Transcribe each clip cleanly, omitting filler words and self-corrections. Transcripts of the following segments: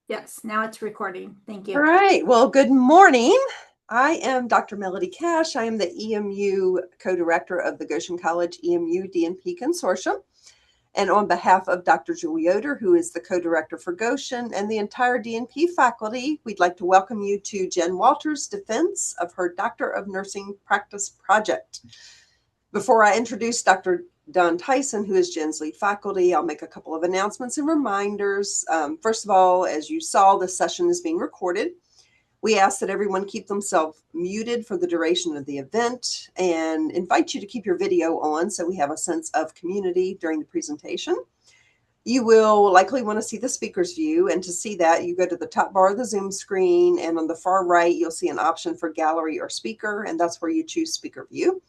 Yes, now it's recording. Thank you. All right. Well, good morning. I am Dr. Melody Cash. I am the EMU co-director of the Goshen College EMU DNP Consortium. And on behalf of Dr. Julie Yoder, who is the co-director for Goshen, and the entire DNP faculty, we'd like to welcome you to Jenn Walters' defense of her Doctor of Nursing Practice project. Before I introduce Dr. Don Tyson, who is Jenn's lead faculty, I'll make a couple of announcements and reminders. First of all, as you saw, this session is being recorded. We ask that everyone keep themselves muted for the duration of the event and invite you to keep your video on so we have a sense of community during the presentation. You will likely want to see the speaker's view, and to see that, you go to the top bar of the Zoom screen, and on the far right, you'll see an option for gallery or speaker, and that's where you choose speaker view.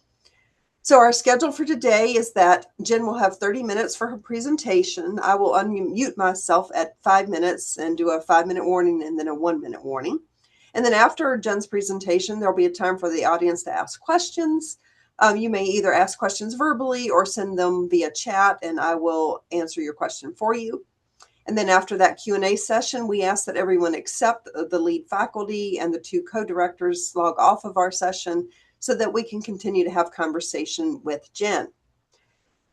So our schedule for today is that Jenn will have 30 minutes for her presentation. I will unmute myself at 5 minutes and do a 5-minute warning and then a 1-minute warning. And then after Jenn's presentation, there'll be a time for the audience to ask questions. You may either ask questions verbally or send them via chat, and I will answer your question for you. And then after that Q&A session, we ask that everyone except the lead faculty and the two co-directors log off of our session so that we can continue to have conversation with Jenn.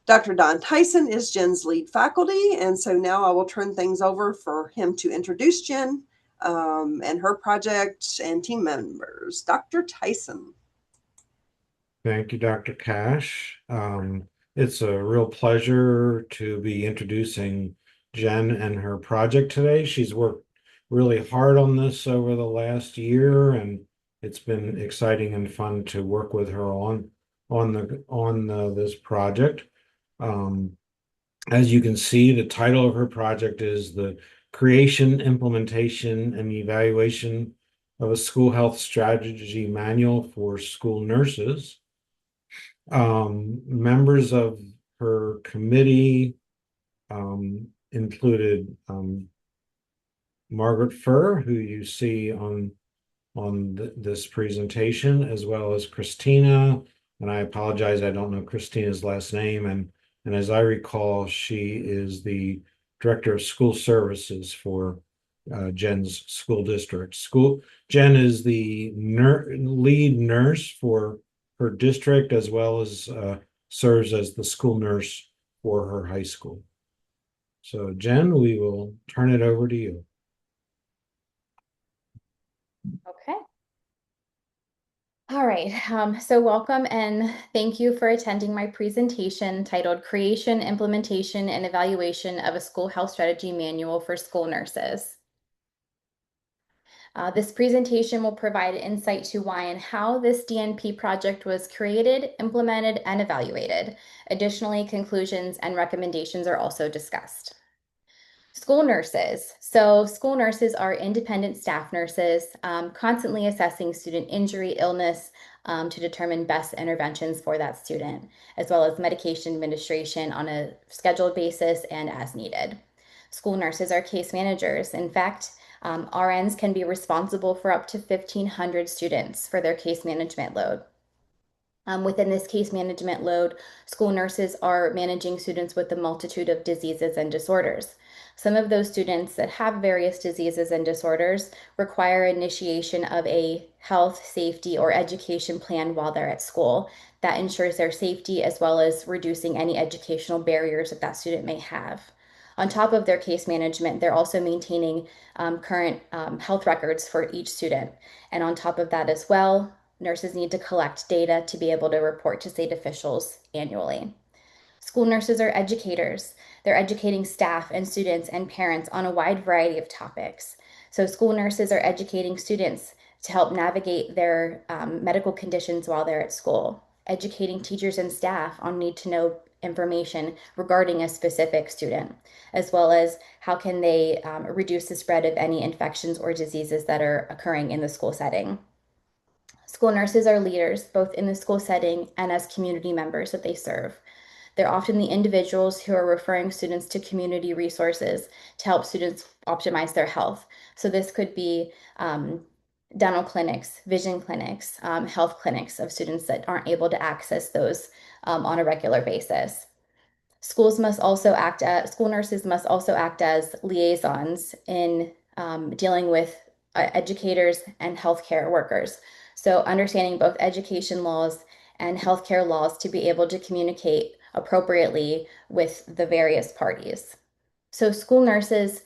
Dr. Don Tyson is Jenn's lead faculty, and so now I will turn things over for him to introduce Jenn and her project and team members. Dr. Tyson. Thank you, Dr. Cash. It's a real pleasure to be introducing Jenn and her project today. She's worked really hard on this over the last year, and it's been exciting and fun to work with her on this project. As you can see, the title of her project is the Creation, Implementation, and Evaluation of a School Health Strategy Manual for School Nurses. Members of her committee included Margaret Furr, who you see on this presentation, as well as Christina, and I apologize, I don't know Christina's last name, and as I recall, she is the Director of School Services for Jenn's school district. Jenn is the lead nurse for her district, as well as serves as the school nurse for her high school. So Jenn, we will turn it over to you. Okay. All right, so welcome and thank you for attending my presentation titled Creation, Implementation, and Evaluation of a School Health Strategy Manual for School Nurses. This presentation will provide insight to why and how this DNP project was created, implemented, and evaluated. Additionally, conclusions and recommendations are also discussed. School nurses. So school nurses are independent staff nurses, constantly assessing student injury, illness, to determine best interventions for that student, as well as medication administration on a scheduled basis and as needed. School nurses are case managers. In fact, RNs can be responsible for up to 1,500 students for their case management load. Within this case management load, school nurses are managing students with a multitude of diseases and disorders. Some of those students that have various diseases and disorders require initiation of a health, safety, or education plan while they're at school. That ensures their safety as well as reducing any educational barriers that that student may have. On top of their case management, they're also maintaining current health records for each student. And on top of that as well, nurses need to collect data to be able to report to state officials annually. School nurses are educators. They're educating staff and students and parents on a wide variety of topics. So school nurses are educating students to help navigate their medical conditions while they're at school, educating teachers and staff on need-to-know information regarding a specific student, as well as how can they reduce the spread of any infections or diseases that are occurring in the school setting. School nurses are leaders, both in the school setting and as community members that they serve. They're often the individuals who are referring students to community resources to help students optimize their health. So this could be dental clinics, vision clinics, health clinics of students that aren't able to access those on a regular basis. School nurses must also act as liaisons in dealing with educators and healthcare workers. So understanding both education laws and healthcare laws to be able to communicate appropriately with the various parties. So school nurses,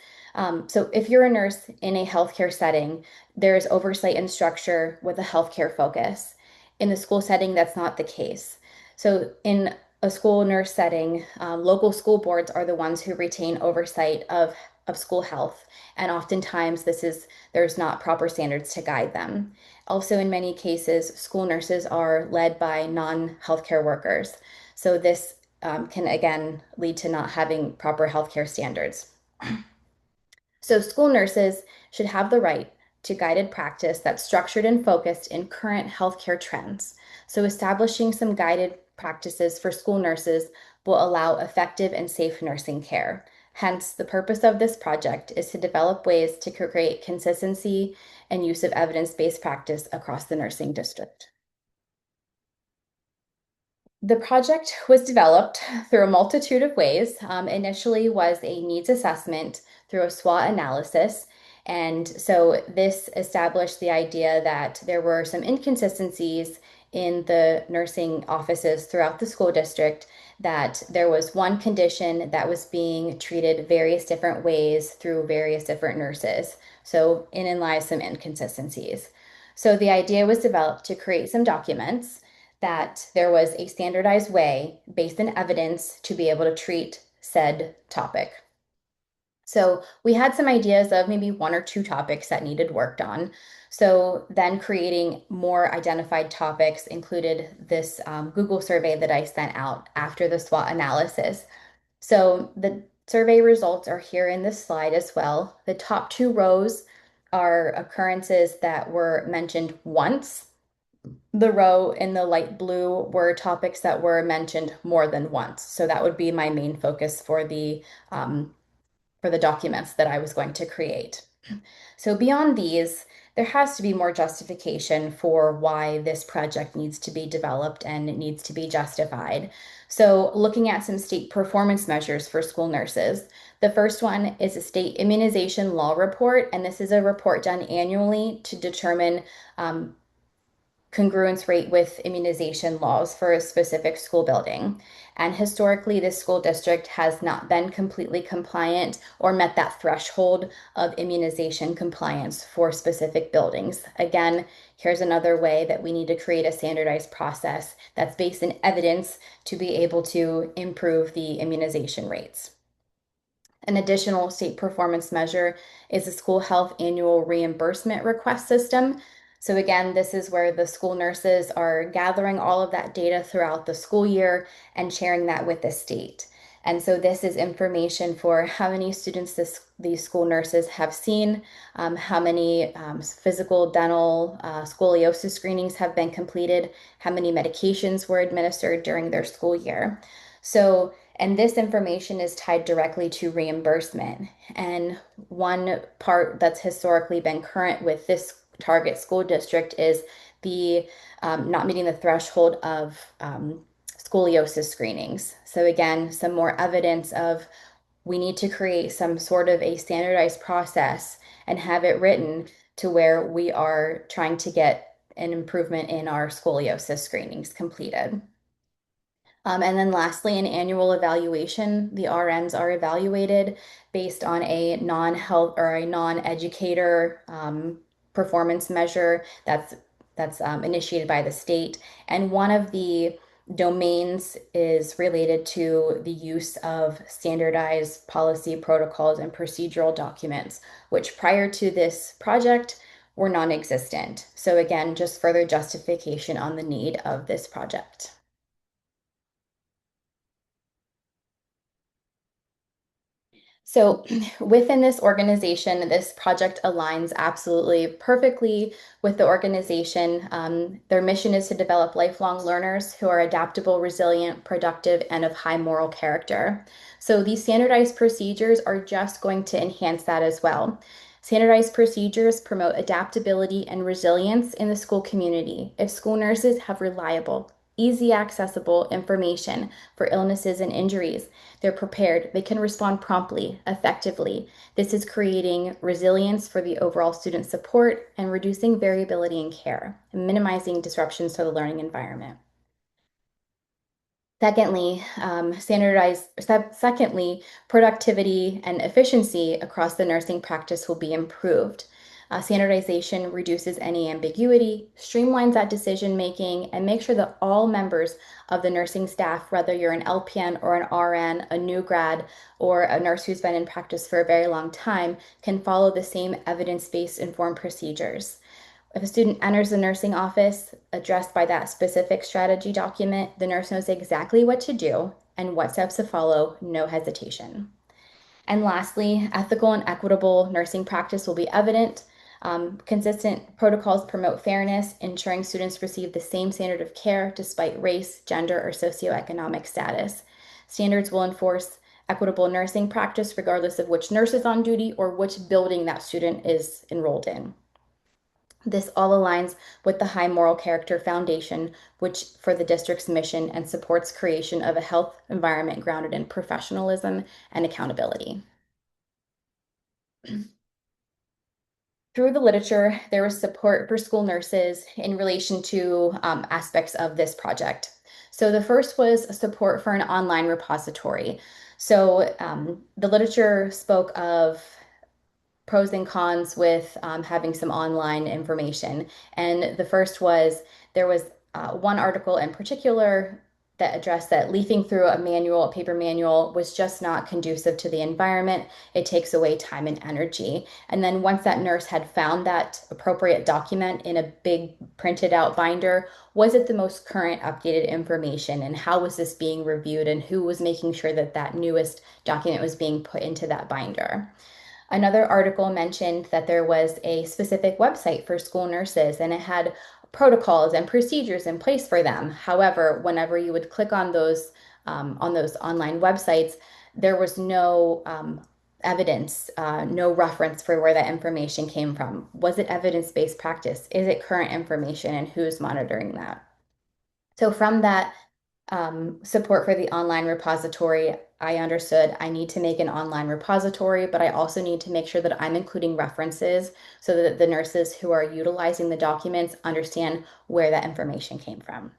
so if you're a nurse in a healthcare setting, there's oversight and structure with a healthcare focus. In the school setting, that's not the case. So in a school nurse setting, local school boards are the ones who retain oversight of school health. And oftentimes there's not proper standards to guide them. Also, in many cases, school nurses are led by non-healthcare workers. So this can again lead to not having proper healthcare standards. So school nurses should have the right to guided practice that's structured and focused in current healthcare trends. So establishing some guided practices for school nurses will allow effective and safe nursing care. Hence, the purpose of this project is to develop ways to create consistency and use of evidence-based practice across the nursing district. The project was developed through a multitude of ways. Initially was a needs assessment through a SWOT analysis. And so this established the idea that there were some inconsistencies in the nursing offices throughout the school district, that there was one condition that was being treated various different ways through various different nurses. So in lies some inconsistencies. So the idea was developed to create some documents that there was a standardized way based in evidence to be able to treat said topic. So we had some ideas of maybe one or two topics that needed worked on. So then creating more identified topics included this Google survey that I sent out after the SWOT analysis. So the survey results are here in this slide as well. The top two rows are occurrences that were mentioned once. The row in the light blue were topics that were mentioned more than once. So that would be my main focus for the documents that I was going to create. So beyond these, there has to be more justification for why this project needs to be developed and it needs to be justified. So looking at some state performance measures for school nurses. The first one is a state immunization law report, and this is a report done annually to determine congruence rate with immunization laws for a specific school building. And historically, this school district has not been completely compliant or met that threshold of immunization compliance for specific buildings. Again, here's another way that we need to create a standardized process that's based in evidence to be able to improve the immunization rates. An additional state performance measure is the school health annual reimbursement request system. So again, this is where the school nurses are gathering all of that data throughout the school year and sharing that with the state. And so this is information for how many students these school nurses have seen, how many physical, dental, scoliosis screenings have been completed, how many medications were administered during their school year. So, and this information is tied directly to reimbursement. And one part that's historically been current with this target school district is the not meeting the threshold of scoliosis screenings. So again, some more evidence of we need to create some sort of a standardized process and have it written to where we are trying to get an improvement in our scoliosis screenings completed. And then lastly, an annual evaluation. The RNs are evaluated based on a non-health or a non-educator performance measure that's initiated by the state. And one of the domains is related to the use of standardized policy protocols and procedural documents, which prior to this project were non-existent. So again, just further justification on the need of this project. So within this organization, this project aligns absolutely perfectly with the organization. Their mission is to develop lifelong learners who are adaptable, resilient, productive, and of high moral character. So these standardized procedures are just going to enhance that as well. Standardized procedures promote adaptability and resilience in the school community. If school nurses have reliable, easy accessible information for illnesses and injuries. They're prepared. They can respond promptly, effectively. This is creating resilience for the overall student support and reducing variability in care and minimizing disruptions to the learning environment. Secondly, productivity and efficiency across the nursing practice will be improved. Standardization reduces any ambiguity, streamlines that decision making, and makes sure that all members of the nursing staff, whether you're an LPN or an RN, a new grad, or a nurse who's been in practice for a very long time, can follow the same evidence-based informed procedures. If a student enters the nursing office addressed by that specific strategy document, the nurse knows exactly what to do and what steps to follow, no hesitation. And lastly, ethical and equitable nursing practice will be evident. Consistent protocols promote fairness, ensuring students receive the same standard of care despite race, gender, or socioeconomic status. Standards will enforce equitable nursing practice regardless of which nurse is on duty or which building that student is enrolled in. This all aligns with the high moral character foundation, which for the district's mission and supports creation of a health environment grounded in professionalism and accountability. Through the literature, there was support for school nurses in relation to aspects of this project. So the first was support for an online repository. So the literature spoke of pros and cons with having some online information. And the first was there was one article in particular that addressed that leafing through a paper manual, was just not conducive to the environment. It takes away time and energy. And then once that nurse had found that appropriate document in a big printed out binder, was it the most current updated information? And how was this being reviewed? And who was making sure that that newest document was being put into that binder? Another article mentioned that there was a specific website for school nurses and it had protocols and procedures in place for them. However, whenever you would click on those online websites, there was no evidence, no reference for where that information came from. Was it evidence-based practice? Is it current information, and who's monitoring that? So from that support for the online repository, I understood I need to make an online repository, but I also need to make sure that I'm including references so that the nurses who are utilizing the documents understand where that information came from.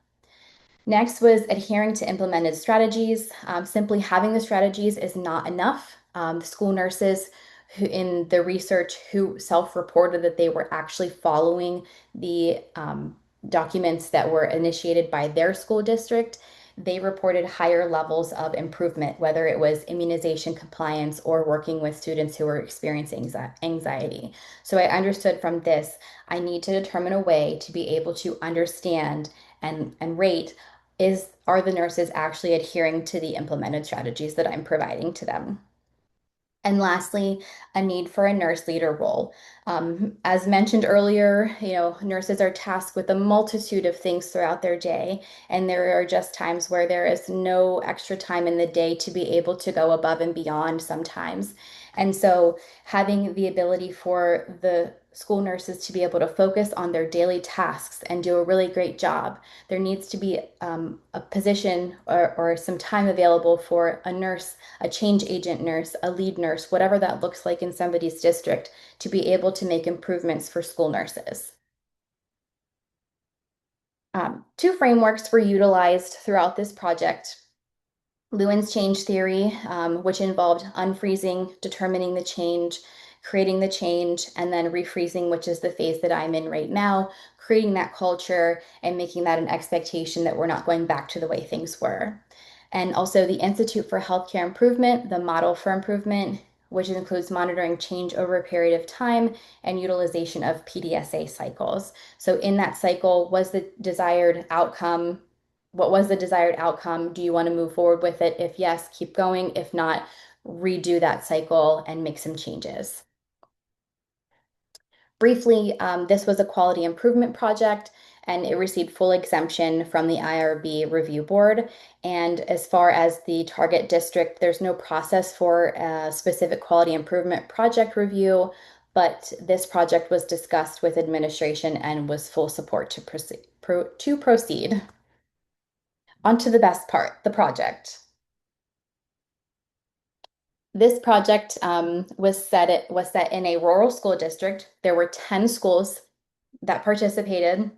Next was adhering to implemented strategies. Simply having the strategies is not enough. The school nurses who in the research who self-reported that they were actually following the documents that were initiated by their school district, they reported higher levels of improvement, whether it was immunization compliance or working with students who were experiencing anxiety. So I understood from this, I need to determine a way to be able to understand and rate are the nurses actually adhering to the implemented strategies that I'm providing to them? And lastly, a need for a nurse leader role. As mentioned earlier, nurses are tasked with a multitude of things throughout their day, and there are just times where there is no extra time in the day to be able to go above and beyond sometimes. And so having the ability for the school nurses to be able to focus on their daily tasks and do a really great job, there needs to be a position or some time available for a nurse, a change agent nurse, a lead nurse, whatever that looks like in somebody's district, to be able to make improvements for school nurses. Two frameworks were utilized throughout this project. Lewin's change theory, which involved unfreezing, determining the change, creating the change, and then refreezing, which is the phase that I'm in right now, creating that culture and making that an expectation that we're not going back to the way things were. And also the Institute for Healthcare Improvement, the model for improvement, which includes monitoring change over a period of time and utilization of PDSA cycles. So in that cycle, was the desired outcome? What was the desired outcome? Do you want to move forward with it? If yes, keep going. If not, redo that cycle and make some changes. Briefly, this was a quality improvement project and it received full exemption from the IRB review board. And as far as the target district, there's no process for a specific quality improvement project review, but this project was discussed with administration and was full support to proceed. On to the best part, the project. This project was set in a rural school district. There were 10 schools that participated,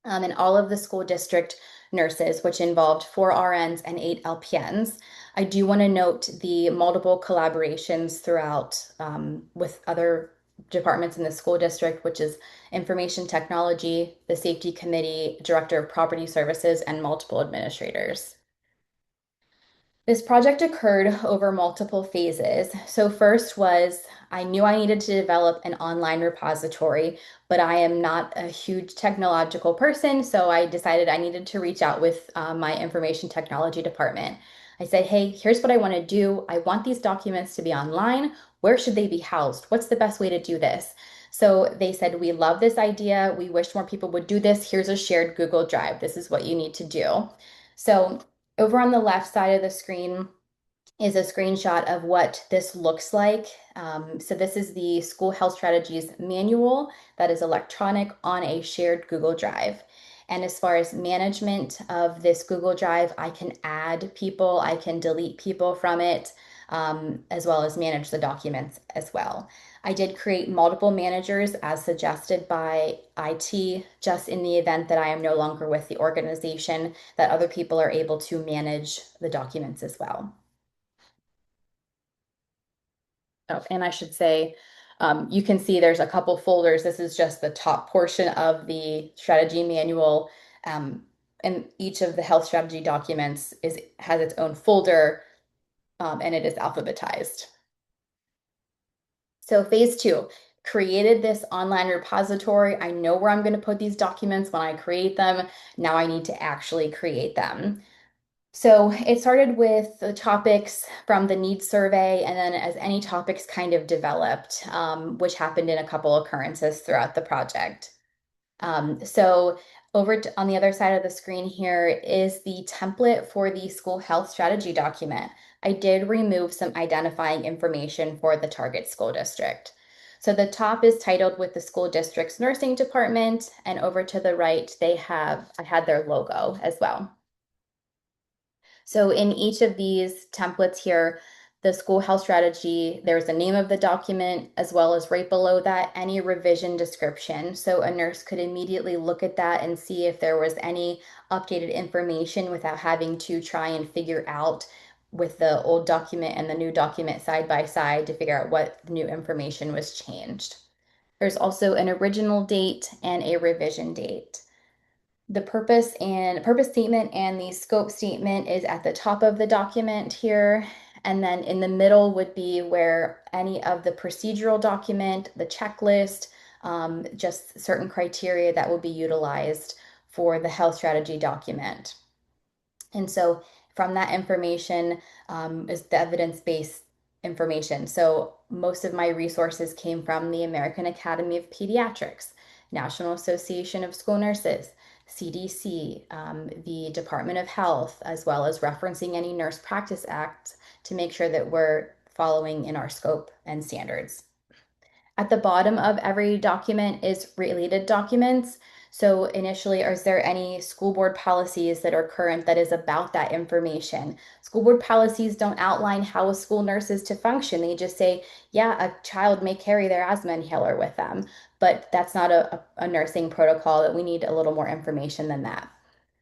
and all of the school district nurses, which involved 4 RNs and 8 LPNs. I do want to note the multiple collaborations throughout with other departments in the school district, which is information technology, the safety committee, director of property services, and multiple administrators. This project occurred over multiple phases. So first was I knew I needed to develop an online repository, but I am not a huge technological person, so I decided I needed to reach out with my information technology department. I said, hey, here's what I want to do. I want these documents to be online. Where should they be housed? What's the best way to do this? So they said, we love this idea. We wish more people would do this. Here's a shared Google Drive. This is what you need to do. So over on the left side of the screen is a screenshot of what this looks like. So this is the School Health Strategies manual that is electronic on a shared Google Drive. And as far as management of this Google Drive, I can add people, I can delete people from it, as well as manage the documents as well. I did create multiple managers as suggested by IT, just in the event that I am no longer with the organization, that other people are able to manage the documents as well. Oh, and I should say, you can see there's a couple folders. This is just the top portion of the strategy manual. And each of the health strategy documents has its own folder, and it is alphabetized. So phase 2, created this online repository. I know where I'm going to put these documents when I create them. Now I need to actually create them. So it started with the topics from the needs survey, and then as any topics kind of developed, which happened in a couple occurrences throughout the project. So on the other side of the screen here is the template for the school health strategy document. I did remove some identifying information for the target school district. So the top is titled with the school district's nursing department, and over to the right, I had their logo as well. So in each of these templates here, the school health strategy, there's the name of the document, as well as right below that, any revision description. So a nurse could immediately look at that and see if there was any updated information without having to try and figure out with the old document and the new document side by side to figure out what new information was changed. There's also an original date and a revision date. The purpose statement and the scope statement is at the top of the document here. And then in the middle would be where any of the procedural document, the checklist, just certain criteria that will be utilized for the health strategy document. And so from that information is the evidence-based information. So most of my resources came from the American Academy of Pediatrics, National Association of School Nurses, CDC, the Department of Health, as well as referencing any Nurse Practice Act to make sure that we're following in our scope and standards. At the bottom of every document is related documents. So initially, is there any school board policies that are current that is about that information? School board policies don't outline how a school nurse is to function. They just say, yeah, a child may carry their asthma inhaler with them, but that's not a nursing protocol, that we need a little more information than that.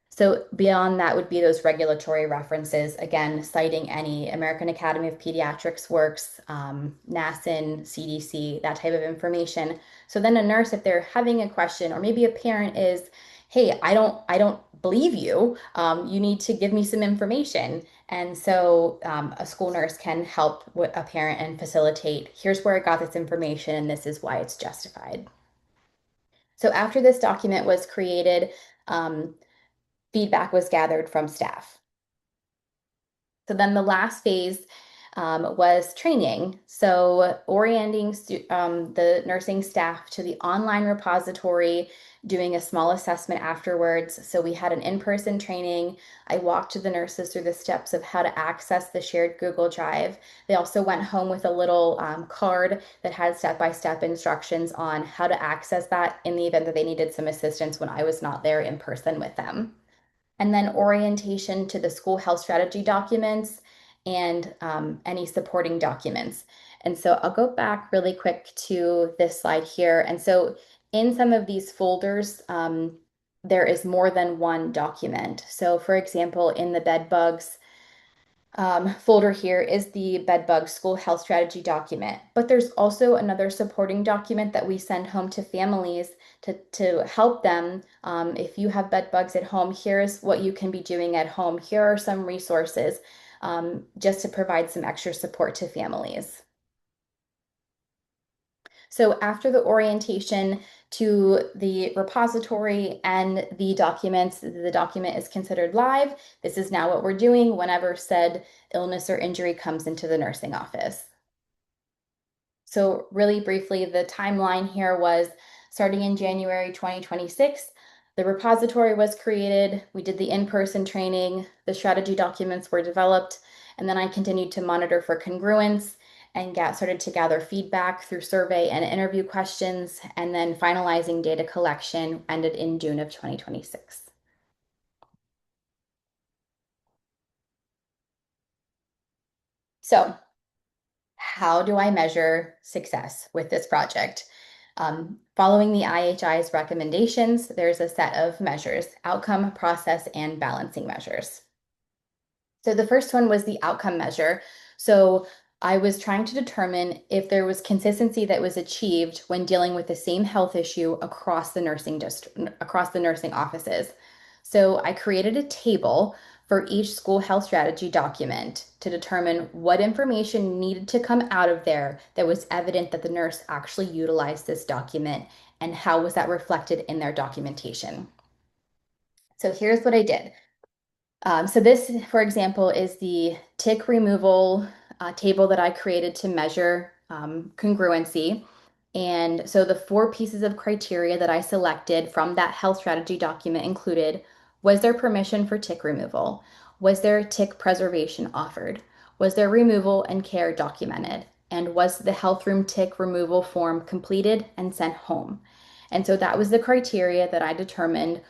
So beyond that would be those regulatory references, again, citing any American Academy of Pediatrics works, NASN, CDC, that type of information. So then a nurse, if they're having a question, or maybe a parent is, hey, I don't believe you, you need to give me some information. And so a school nurse can help with a parent and facilitate, here's where I got this information, and this is why it's justified. So after this document was created, feedback was gathered from staff. So then the last phase was training. So orienting the nursing staff to the online repository, doing a small assessment afterwards. So we had an in-person training. I walked the nurses through the steps of how to access the shared Google Drive. They also went home with a little card that had step-by-step instructions on how to access that in the event that they needed some assistance when I was not there in person with them. and then orientation to the school health strategy documents and any supporting documents. And so I'll go back really quick to this slide here. And so in some of these folders, there is more than one document. So for example, in the bed bugs folder here is the bedbug school health strategy document, but there's also another supporting document that we send home to families to help them. If you have bed bugs at home, here's what you can be doing at home. Here are some resources just to provide some extra support to families. So after the orientation to the repository and the documents, the document is considered live. This is now what we're doing whenever said illness or injury comes into the nursing office. So really briefly, the timeline here was starting in January 2026, the repository was created, we did the in-person training, the strategy documents were developed, and then I continued to monitor for congruence and started to gather feedback through survey and interview questions, and then finalizing data collection ended in June of 2026. So how do I measure success with this project? Following the IHI's recommendations, there's a set of measures: outcome, process, and balancing measures. So the first one was the outcome measure. So I was trying to determine if there was consistency that was achieved when dealing with the same health issue across the nursing offices. So I created a table for each school health strategy document to determine what information needed to come out of there that was evident that the nurse actually utilized this document, and how was that reflected in their documentation. So here's what I did. So this, for example, is the tick removal table that I created to measure congruency. And so the 4 pieces of criteria that I selected from that health strategy document included: was there permission for tick removal? Was there tick preservation offered? Was there removal and care documented? And was the health room tick removal form completed and sent home? And so that was the criteria that I determined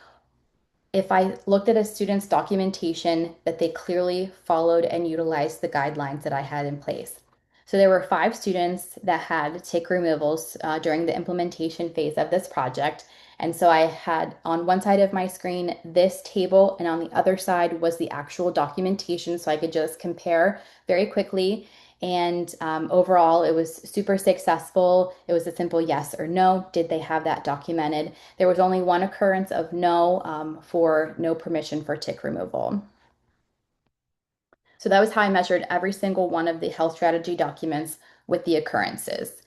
if I looked at a student's documentation that they clearly followed and utilized the guidelines that I had in place. So there were 5 students that had tick removals during the implementation phase of this project. And so I had on one side of my screen this table, and on the other side was the actual documentation, so I could just compare very quickly. And overall, it was super successful. It was a simple yes or no. Did they have that documented? There was only one occurrence of no for no permission for tick removal. So that was how I measured every single one of the health strategy documents with the occurrences.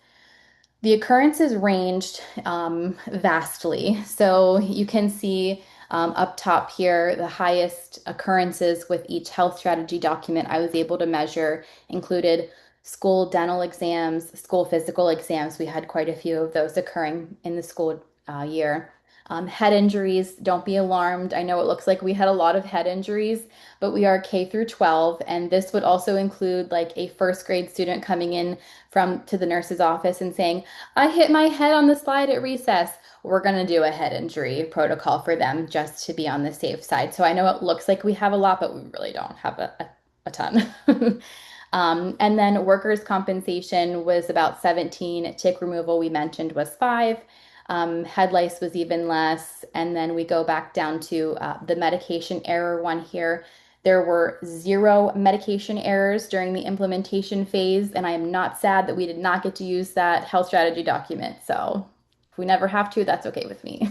The occurrences ranged vastly. So you can see up top here, the highest occurrences with each health strategy document I was able to measure included school dental exams, school physical exams. We had quite a few of those occurring in the school year. Head injuries, don't be alarmed. I know it looks like we had a lot of head injuries, but we are K through 12, and this would also include like a first grade student coming in to the nurse's office and saying, I hit my head on the slide at recess. We're going to do a head injury protocol for them just to be on the safe side. So I know it looks like we have a lot, but we really don't have a ton. And then workers' compensation was about 17. Tick removal we mentioned was 5. Head lice was even less. And then we go back down to the medication error one here. There were 0 medication errors during the implementation phase, and I am not sad that we did not get to use that health strategy document. So if we never have to, that's okay with me.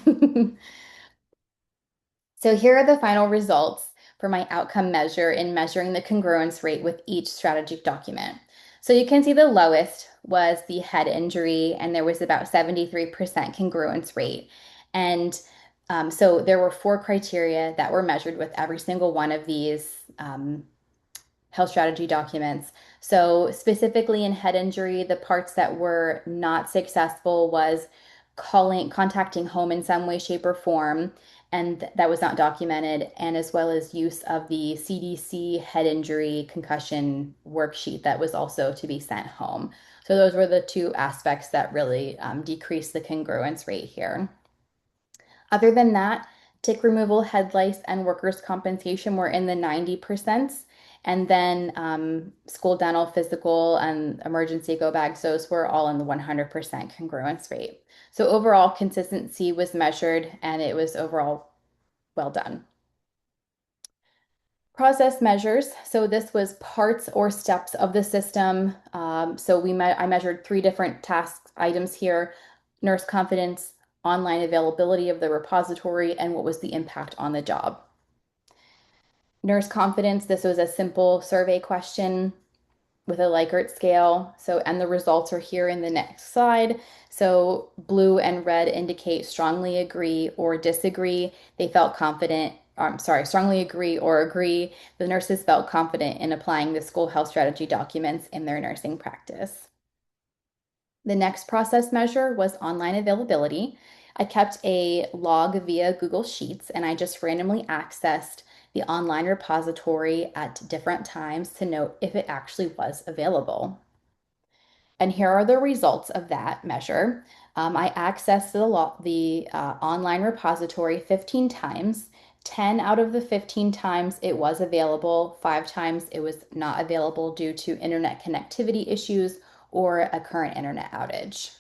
So here are the final results for my outcome measure in measuring the congruence rate with each strategic document. So you can see the lowest was the head injury, and there was about 73% congruence rate. And so there were 4 criteria that were measured with every single one of these health strategy documents. So specifically in head injury, the parts that were not successful was contacting home in some way, shape, or form, and that was not documented, and as well as use of the CDC head injury concussion worksheet that was also to be sent home. So those were the 2 aspects that really decreased the congruence rate here. Other than that, Tick removal, head lice, and workers' compensation were in the 90%. And then school dental, physical, and emergency go bags, those were all in the 100% congruence rate. So overall consistency was measured and it was overall well done. Process measures. So this was parts or steps of the system. I measured 3 different task items here: nurse confidence, online availability of the repository, and what was the impact on the job. Nurse confidence, this was a simple survey question with a Likert scale. And the results are here in the next slide. So blue and red indicate strongly agree or disagree. They felt confident, strongly agree or agree. The nurses felt confident in applying the school health strategy documents in their nursing practice. The next process measure was online availability. I kept a log via Google Sheets and I just randomly accessed the online repository at different times to note if it actually was available. And here are the results of that measure. I accessed the online repository 15 times. 10 out of the 15 times it was available, 5 times it was not available due to internet connectivity issues or a current internet outage.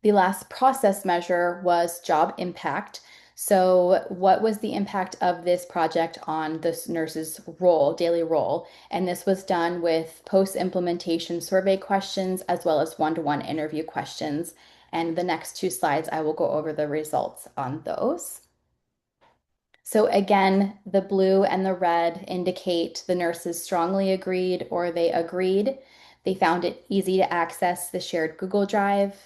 The last process measure was job impact. So what was the impact of this project on this nurse's role, daily role? And this was done with post-implementation survey questions as well as one-to-one interview questions. And the next 2 slides, I will go over the results on those. So again, the blue and the red indicate the nurses strongly agreed or they agreed. They found it easy to access the shared Google Drive.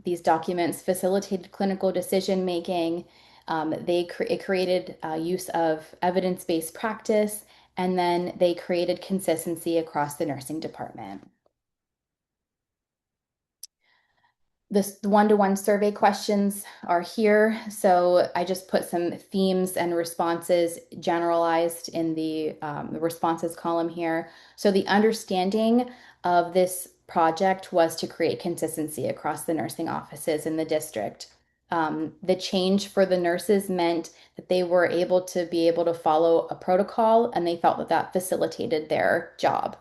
These documents facilitated clinical decision making. It created use of evidence-based practice, and then they created consistency across the nursing department. The one-to-one survey questions are here. So I just put some themes and responses generalized in the responses column here. So the understanding of this project was to create consistency across the nursing offices in the district. The change for the nurses meant that they were able to follow a protocol, and they felt that that facilitated their job.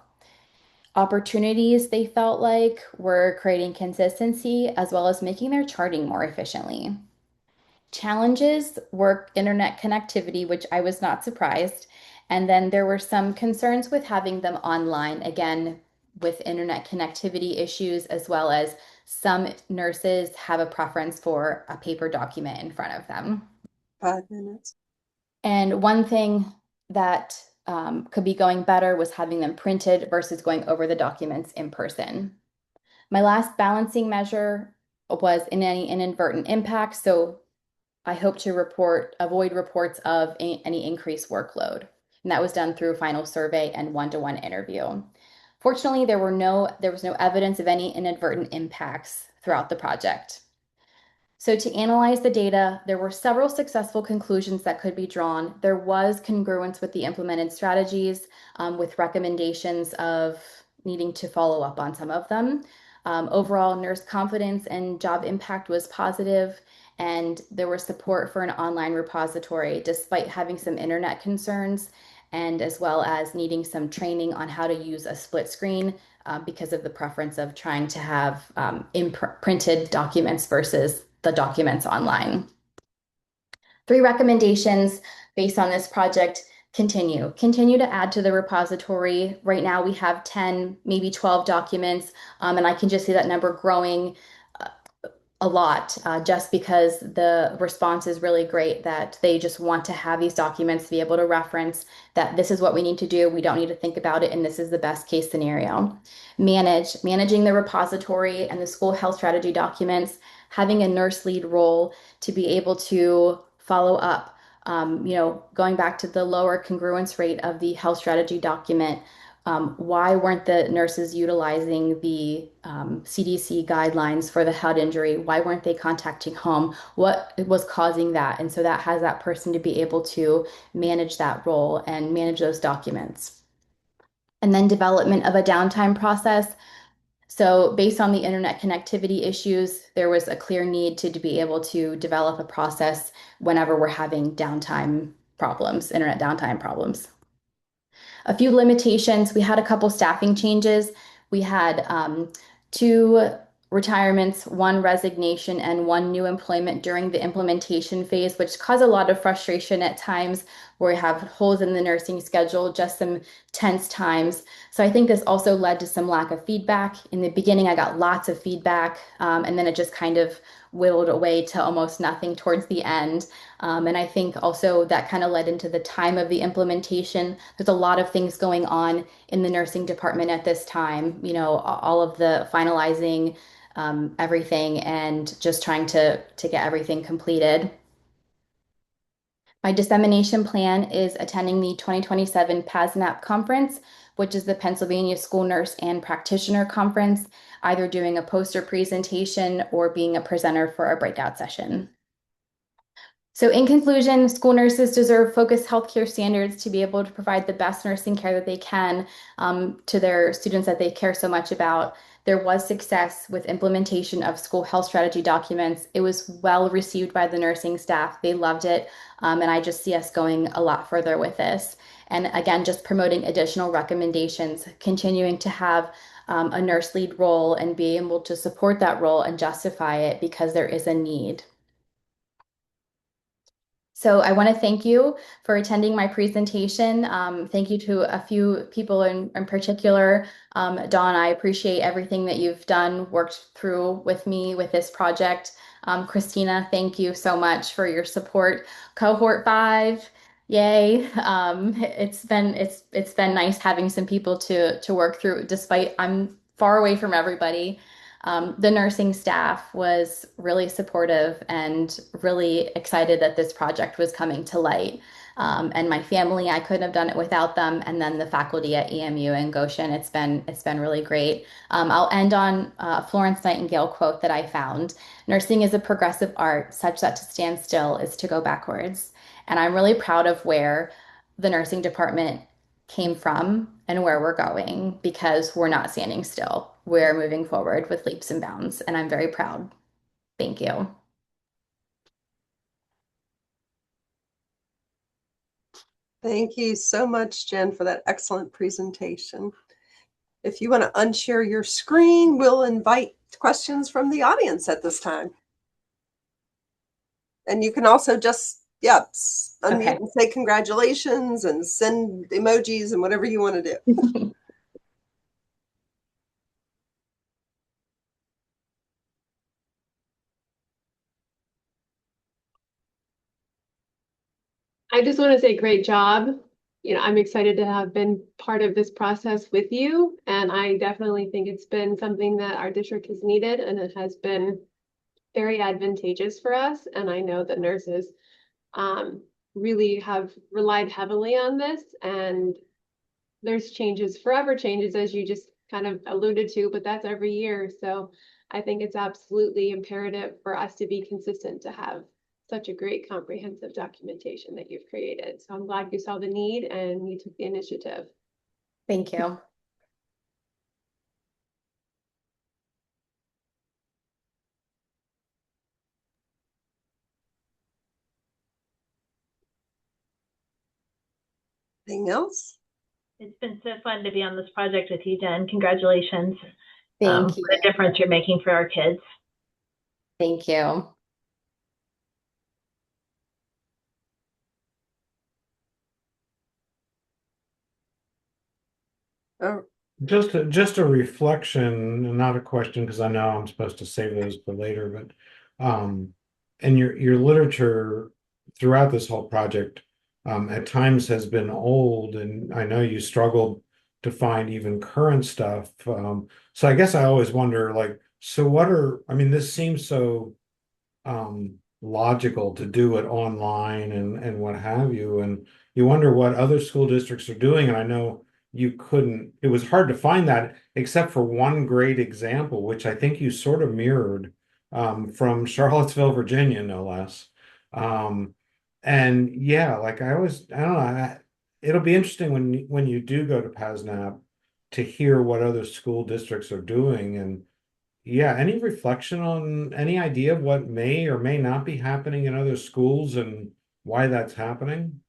Opportunities they felt like were creating consistency as well as making their charting more efficiently. Challenges were internet connectivity, which I was not surprised. And then there were some concerns with having them online, again, with internet connectivity issues, as well as some nurses have a preference for a paper document in front of them. 5 minutes. And one thing that could be going better was having them printed versus going over the documents in person. My last balancing measure was in any inadvertent impacts. So I hope to avoid reports of any increased workload. And that was done through a final survey and one-to-one interview. Fortunately, there was no evidence of any inadvertent impacts throughout the project. So to analyze the data, there were several successful conclusions that could be drawn. There was congruence with the implemented strategies, with recommendations of needing to follow up on some of them. Overall, nurse confidence and job impact was positive, and there was support for an online repository despite having some internet concerns, and as well as needing some training on how to use a split screen because of the preference of trying to have printed documents versus the documents online. 3 recommendations based on this project: continue to add to the repository. Right now we have 10, maybe 12 documents, and I can just see that number growing a lot just because the response is really great, that they just want to have these documents to be able to reference that this is what we need to do. We don't need to think about it, and this is the best case scenario. Managing the repository and the school health strategy documents, having a nurse lead role to be able to follow up. Going back to the lower congruence rate of the health strategy document, why weren't the nurses utilizing the CDC guidelines for the head injury? Why weren't they contacting home? What was causing that? And so that has that person to be able to manage that role and manage those documents. And then development of a downtime process. So based on the internet connectivity issues, there was a clear need to be able to develop a process whenever we're having downtime problems, internet downtime problems. A few limitations. We had a couple staffing changes. We had two retirements, one resignation, and one new employment during the implementation phase, which caused a lot of frustration at times where we have holes in the nursing schedule, just some tense times. So I think this also led to some lack of feedback. In the beginning, I got lots of feedback, and then it just kind of whittled away to almost nothing towards the end. And I think also that kind of led into the time of the implementation. There's a lot of things going on in the nursing department at this time, all of the finalizing everything and just trying to get everything completed. My dissemination plan is attending the 2027 PASNAP conference, which is the Pennsylvania School Nurse and Practitioner Conference, either doing a poster presentation or being a presenter for a breakout session. So in conclusion, school nurses deserve focused healthcare standards to be able to provide the best nursing care that they can to their students that they care so much about. There was success with implementation of school health strategy documents. It was well received by the nursing staff. They loved it. And I just see us going a lot further with this. And again, just promoting additional recommendations, continuing to have a nurse lead role and be able to support that role and justify it because there is a need. So I want to thank you for attending my presentation. Thank you to a few people in particular. Dawn, I appreciate everything that you've done, worked through with me with this project. Christina, thank you so much for your support. Cohort 5, yay. It's been nice having some people to work through despite I'm far away from everybody. The nursing staff was really supportive and really excited that this project was coming to light. And my family, I couldn't have done it without them. And then the faculty at EMU and Goshen, it's been really great. I'll end on a Florence Nightingale quote that I found. Nursing is a progressive art such that to stand still is to go backwards. And I'm really proud of where the nursing department came from and where we're going because we're not standing still. We're moving forward with leaps and bounds, and I'm very proud. Thank you. Thank you so much, Jen, for that excellent presentation. If you want to unshare your screen, we'll invite questions from the audience at this time. And you can also just, unmute and say congratulations and send emojis and whatever you want to do. I just want to say great job. I'm excited to have been part of this process with you. And I definitely think it's been something that our district has needed, and it has been very advantageous for us. And I know that nurses really have relied heavily on this, and there's forever changes, as you just kind of alluded to, but that's every year. So I think it's absolutely imperative for us to be consistent to have such a great comprehensive documentation that you've created. So I'm glad you saw the need and you took the initiative. Thank you. Anything else? It's been so fun to be on this project with you, Jen. Congratulations. Thank you. For the difference you're making for our kids. Thank you. Oh, Just a reflection, and not a question, because I know I'm supposed to save those for later, but and your literature throughout this whole project at times has been old, and I know you struggled to find even current stuff. So I guess I always wonder, like, I mean, this seems so logical to do it online and what have you, and you wonder what other school districts are doing. And I know it was hard to find that except for one great example, which I think you sort of mirrored from Charlottesville, Virginia, no less. And yeah, like I don't know, it'll be interesting when you do go to PASNAP to hear what other school districts are doing. And yeah, any reflection on any idea of what may or may not be happening in other schools and why that's happening?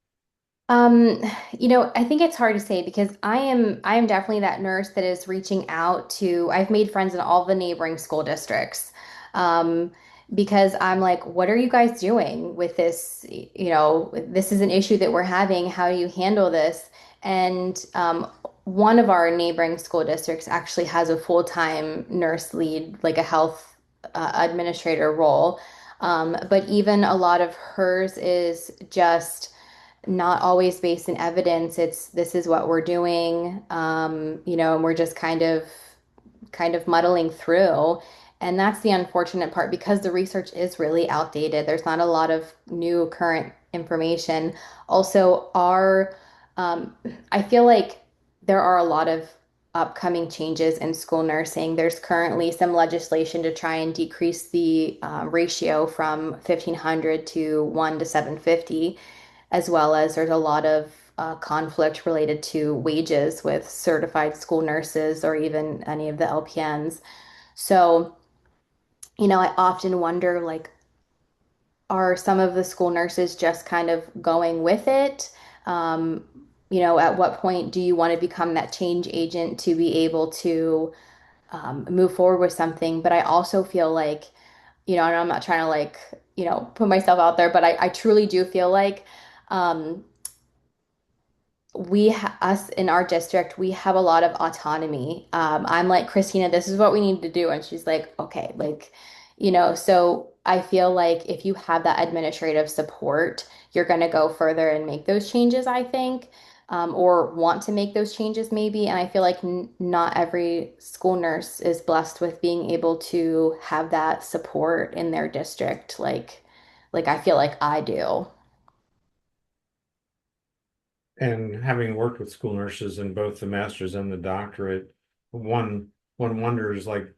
Um, I think it's hard to say because I am definitely that nurse that is reaching out to, I've made friends in all the neighboring school districts. Um, because I'm like, what are you guys doing with this? This is an issue that we're having. How do you handle this? And one of our neighboring school districts actually has a full-time nurse lead, like a health administrator role. But even a lot of hers is just not always based in evidence. It's this is what we're doing, and we're just kind of muddling through. And that's the unfortunate part because the research is really outdated. There's not a lot of new current information. Also, um, I feel like there are a lot of upcoming changes in school nursing. There's currently some legislation to try and decrease the ratio from 1,500 to 1 to 750, as well as there's a lot of conflict related to wages with certified school nurses or even any of the LPNs. So, I often wonder, like, are some of the school nurses just kind of going with it? At what point do you want to become that change agent to be able to move forward with something? But I also feel like, and I'm not trying to like, put myself out there, but I truly do feel like um, us in our district, we have a lot of autonomy. I'm like, Christina, this is what we need to do. And she's like, okay, like, so I feel like if you have that administrative support, you're going to go further and make those changes, I think, or want to make those changes maybe. And I feel like n not every school nurse is blessed with being able to have that support in their district, like I feel like I do. And having worked with school nurses in both the master's and the doctorate, one one wonders like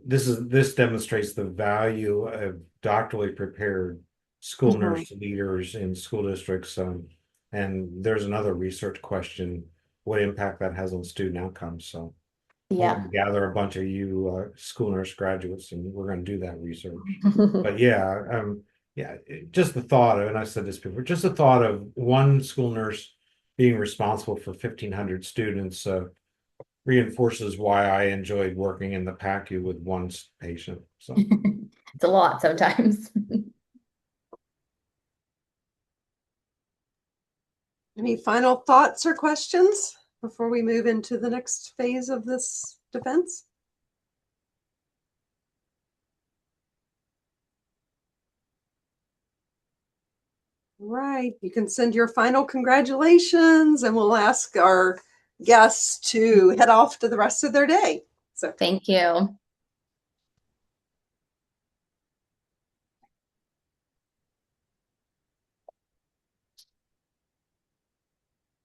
this demonstrates the value of doctorally prepared school Mhm. nurse leaders in school districts. And there's another research question, what impact that has on student outcomes. So I want Yeah. to gather a bunch of you school nurse graduates, and we're going to do that research. But yeah, just the thought of, and I said this before, just the thought of one school nurse being responsible for 1,500 students reinforces why I enjoyed working in the PACU with one patient. So, It's a lot sometimes. Any final thoughts or questions before we move into the next phase of this defense? Right, you can send your final congratulations and we'll ask our guests to head off to the rest of their day. So, Thank you.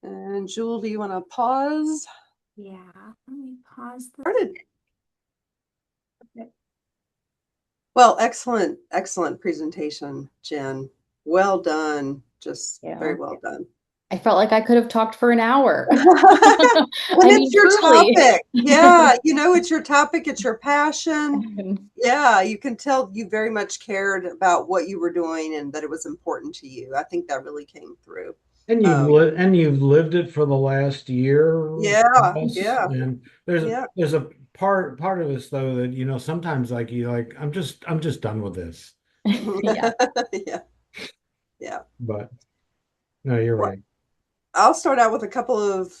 and Jewel, do you want to pause? Yeah, let me pause the. Started. Okay. Well, excellent presentation, Jen. Well done. Just very Yeah. well done. I felt like I could have talked for an hour. And I mean, it's your truly. topic. Yeah, it's your topic, it's your passion. Yeah, you can tell you very much cared about what you were doing and that it was important to you. I think that really came through. and you've lived it for the last year Yeah, plus. yeah, And there's yeah. there's a part of us though that sometimes like you like I'm just done with this. Yeah. Yeah, yeah. But no, you're Well, right. I'll start out with a couple of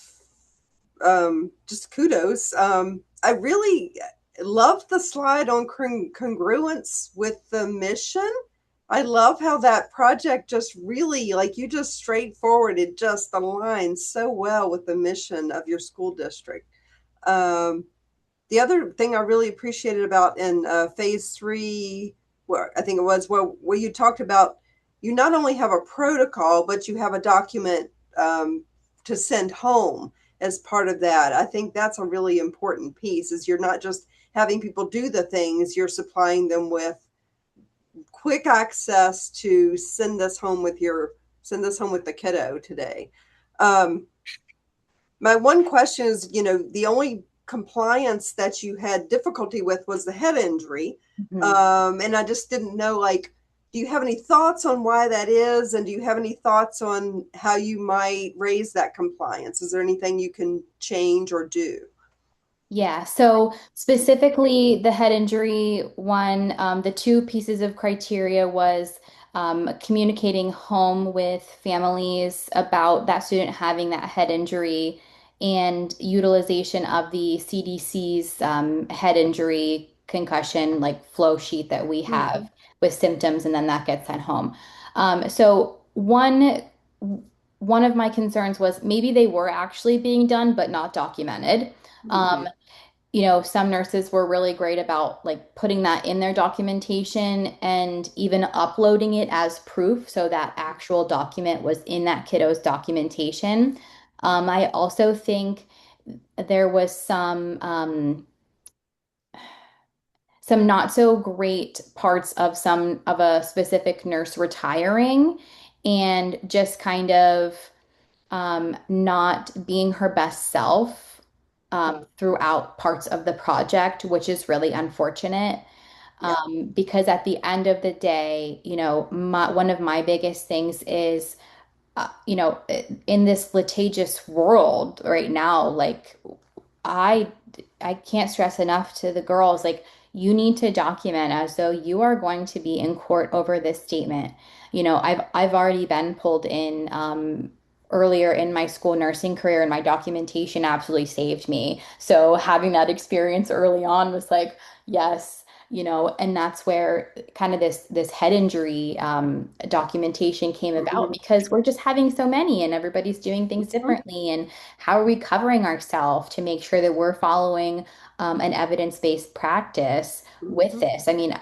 just kudos. I really love the slide on congruence with the mission. I love how that project just really, like you just straightforward, it just aligns so well with the mission of your school district. Um, the other thing I really appreciated about in phase 3, where I think it was where you talked about, you not only have a protocol, but you have a document to send home as part of that. I think that's a really important piece, is you're not just having people do the things, you're supplying them with quick access to send this home with the kiddo today. My one question is, the only compliance that you had difficulty with was the head injury. And I just didn't know, like, do you have any thoughts on why that is? And do you have any thoughts on how you might raise that compliance? Is there anything you can change or do? Yeah, so specifically the head injury one, the two pieces of criteria was communicating home with families about that student having that head injury and utilization of the CDC's head injury concussion like flow sheet that we have with symptoms, and then that gets sent home. So one of my concerns was maybe they were actually being done but not documented. Um, some nurses were really great about like putting that in their documentation and even uploading it as proof so that actual document was in that kiddo's documentation. I also think there was some not so great parts of some of a specific nurse retiring and just kind of not being her best self throughout parts of the project, which is really unfortunate. Because at the end of the day, one of my biggest things is, in this litigious world right now, like I I can't stress enough to the girls, like you need to document as though you are going to be in court over this statement. I've already been pulled in earlier in my school nursing career, and my documentation absolutely saved me. So having that experience early on was like, yes, and that's where kind of this head injury documentation came about because we're just having so many and everybody's doing things differently. And how are we covering ourselves to make sure that we're following an evidence-based practice with this? I mean,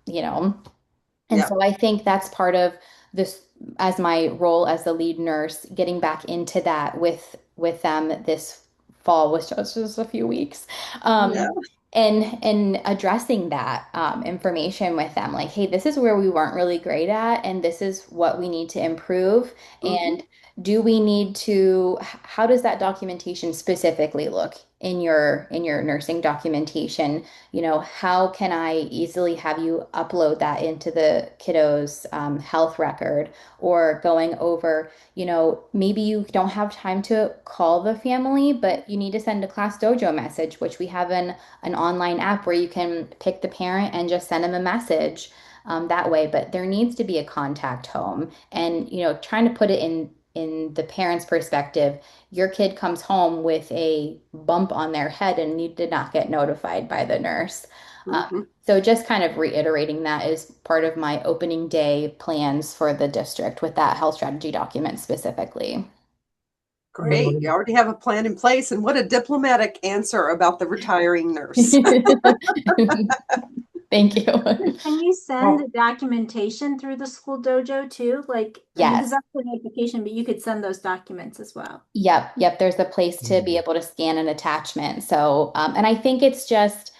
and Yeah. so I think that's part of this as my role as the lead nurse, getting back into that with them this fall, was just a few weeks. Yeah. And addressing that information with them, like, hey, this is where we weren't really great at, and this is what we need to improve. And do we need to, how does that documentation specifically look in your nursing documentation? How can I easily have you upload that into the kiddo's health record, or going over, maybe you don't have time to call the family, but you need to send a class dojo message, which we have an online app where you can pick the parent and just send them a message that way. But there needs to be a contact home, and trying to put it in the parent's perspective. Your kid comes home with a bump on their head and you did not get notified by the nurse. So just kind of reiterating that is part of my opening day plans for the district with that health strategy document specifically. Great. You already have a plan in place. And what a diplomatic answer about the retiring nurse. Thank you. Can you send the documentation through the school dojo too? Like, Yes. because that's the notification, but you could send those documents as well. Yep. There's a place to be able to scan an attachment. So, and I think it's just,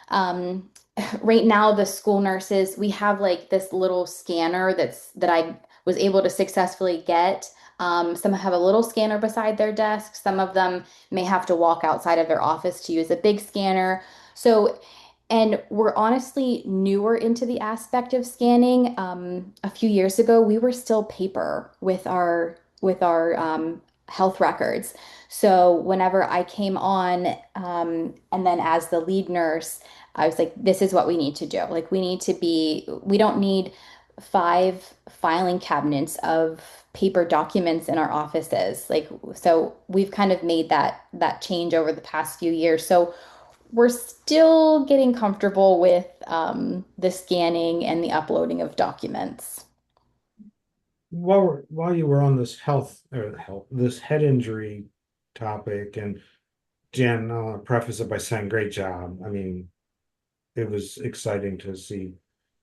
right now the school nurses, we have like this little scanner that I was able to successfully get. Some have a little scanner beside their desk. Some of them may have to walk outside of their office to use a big scanner. So, and we're honestly newer into the aspect of scanning. A few years ago, we were still paper with our health records. So whenever I came on, and then as the lead nurse, I was like, this is what we need to do. Like we don't need 5 filing cabinets of paper documents in our offices. Like, so we've kind of made that change over the past few years. So we're still getting comfortable with the scanning and the uploading of documents. While you were on this this head injury topic, and Jen, preface it by saying, great job. I mean, it was exciting to see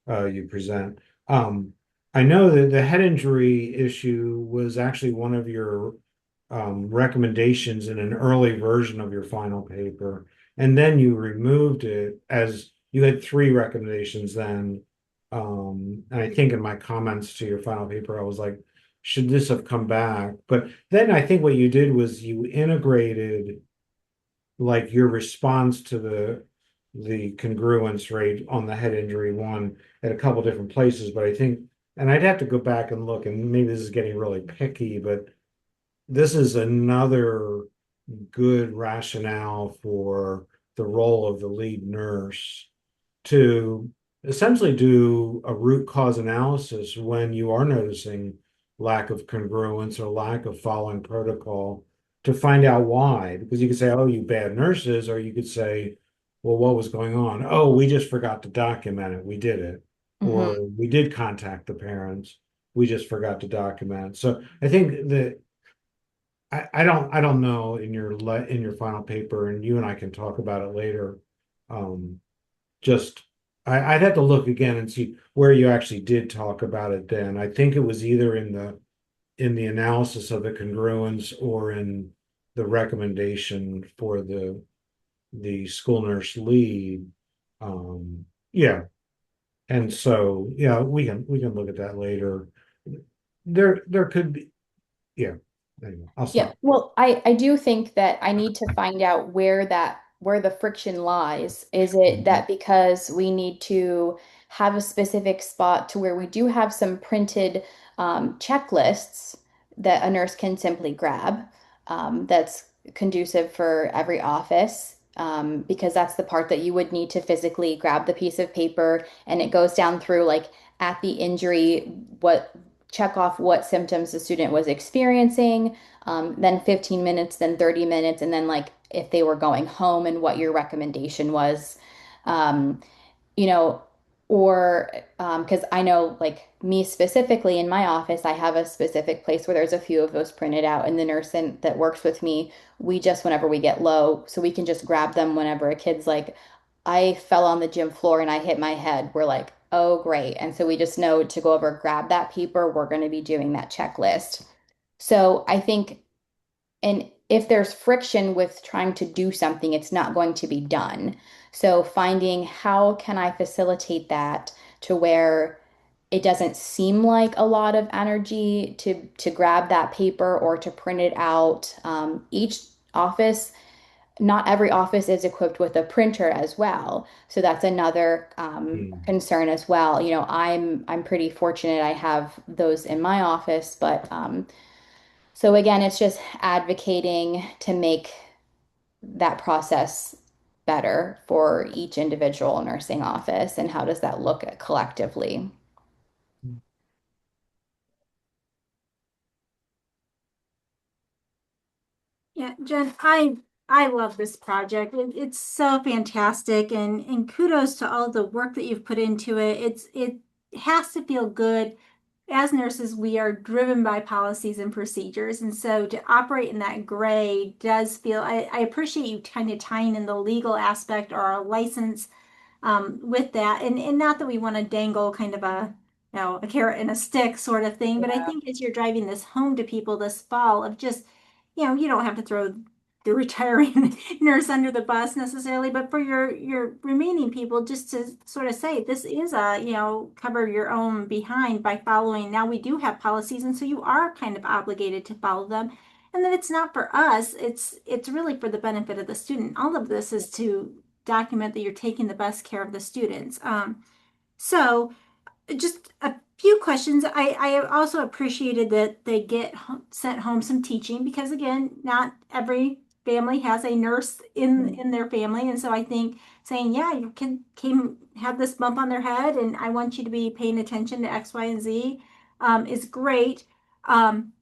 you present. I know that the head injury issue was actually one of your recommendations in an early version of your final paper, and then you removed it as you had 3 recommendations then. And I think in my comments to your final paper, I was like, should this have come back? But then I think what you did was you integrated like your response to the congruence rate on the head injury one at a couple different places. But I think, and I'd have to go back and look, and maybe this is getting really picky, but this is another good rationale for the role of the lead nurse to essentially do a root cause analysis when you are noticing lack of congruence or lack of following protocol to find out why. Because you could say, oh, you bad nurses, or you could say, well, what was going on? Oh, we just forgot to document it. We did it. Or we did contact the parents. We just forgot to document. So I think that I don't know in your final paper, and you and I can talk about it later. Um, just I'd have to look again and see where you actually did talk about it then. I think it was either in the analysis of the congruence or in the recommendation for the school nurse lead. Yeah. And so yeah, we can look at that later. There could be yeah. Anyway, I'll Yeah, stop. well, I do think that I need to find out where the friction lies. Is it Mhm. that because we need to have a specific spot to where we do have some printed checklists that a nurse can simply grab, that's conducive for every office, because that's the part that you would need to physically grab the piece of paper, and it goes down through like at the injury, what check off what symptoms the student was experiencing, then 15 minutes, then 30 minutes, and then like if they were going home and what your recommendation was. Um, you know, or because I know like me specifically in my office, I have a specific place where there's a few of those printed out, and the that works with me, we just, whenever we get low, so we can just grab them whenever a kid's like, I fell on the gym floor and I hit my head. We're like, oh, great. And so we just know to go over, grab that paper. We're going to be doing that checklist. So I think, and if there's friction with trying to do something, it's not going to be done. So finding how can I facilitate that to where it doesn't seem like a lot of energy to grab that paper or to print it out. Each office, not every office is equipped with a printer as well. So that's another Mm. concern as well. You know, I'm pretty fortunate I have those in my office, but so again, it's just advocating to make that process better for each individual nursing office, and how does that look collectively? Yeah, Jen, I love this project. It's so fantastic, and kudos to all the work that you've put into it. It has to feel good. As nurses, we are driven by policies and procedures, and so to operate in that gray does feel. I appreciate you kind of tying in the legal aspect or a license with that. And not that we want to dangle kind of a carrot and a stick sort of thing, but I think as you're driving this home to people this fall of just, you don't have to throw the retiring nurse under the bus necessarily, but for your remaining people, just to sort of say this is cover your own behind by following. Now we do have policies, and so you are kind of obligated to follow them. And then it's not for us, it's really for the benefit of the student. All of this is to document that you're taking the best care of the students. So just a few questions. I also appreciated that they get sent home some teaching because again, not every family has a nurse in their family. And so I think saying, yeah, your kid came have this bump on their head and I want you to be paying attention to X, Y, and Z is great. Um,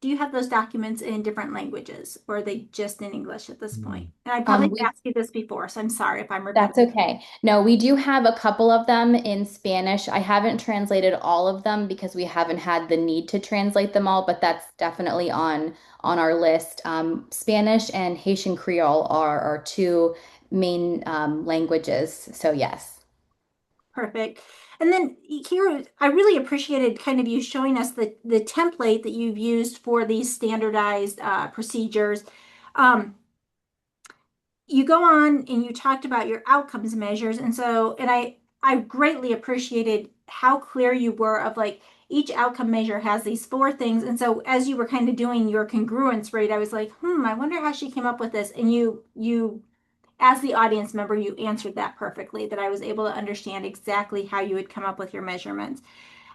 do you have those documents in different languages or are they just in English at this point? Mm. And I probably We asked you this before, so I'm sorry if I'm That's repeating. okay. No, we do have a couple of them in Spanish. I haven't translated all of them because we haven't had the need to translate them all, but that's definitely on our list. Spanish and Haitian Creole are our two main languages. So yes. Perfect. And then here, I really appreciated kind of you showing us the template that you've used for these standardized procedures. Um, you go on and you talked about your outcomes measures, and so, and I greatly appreciated how clear you were of like, each outcome measure has these four things. And so as you were kind of doing your congruence rate, I was like, I wonder how she came up with this. And you as the audience member, you answered that perfectly, that I was able to understand exactly how you would come up with your measurements.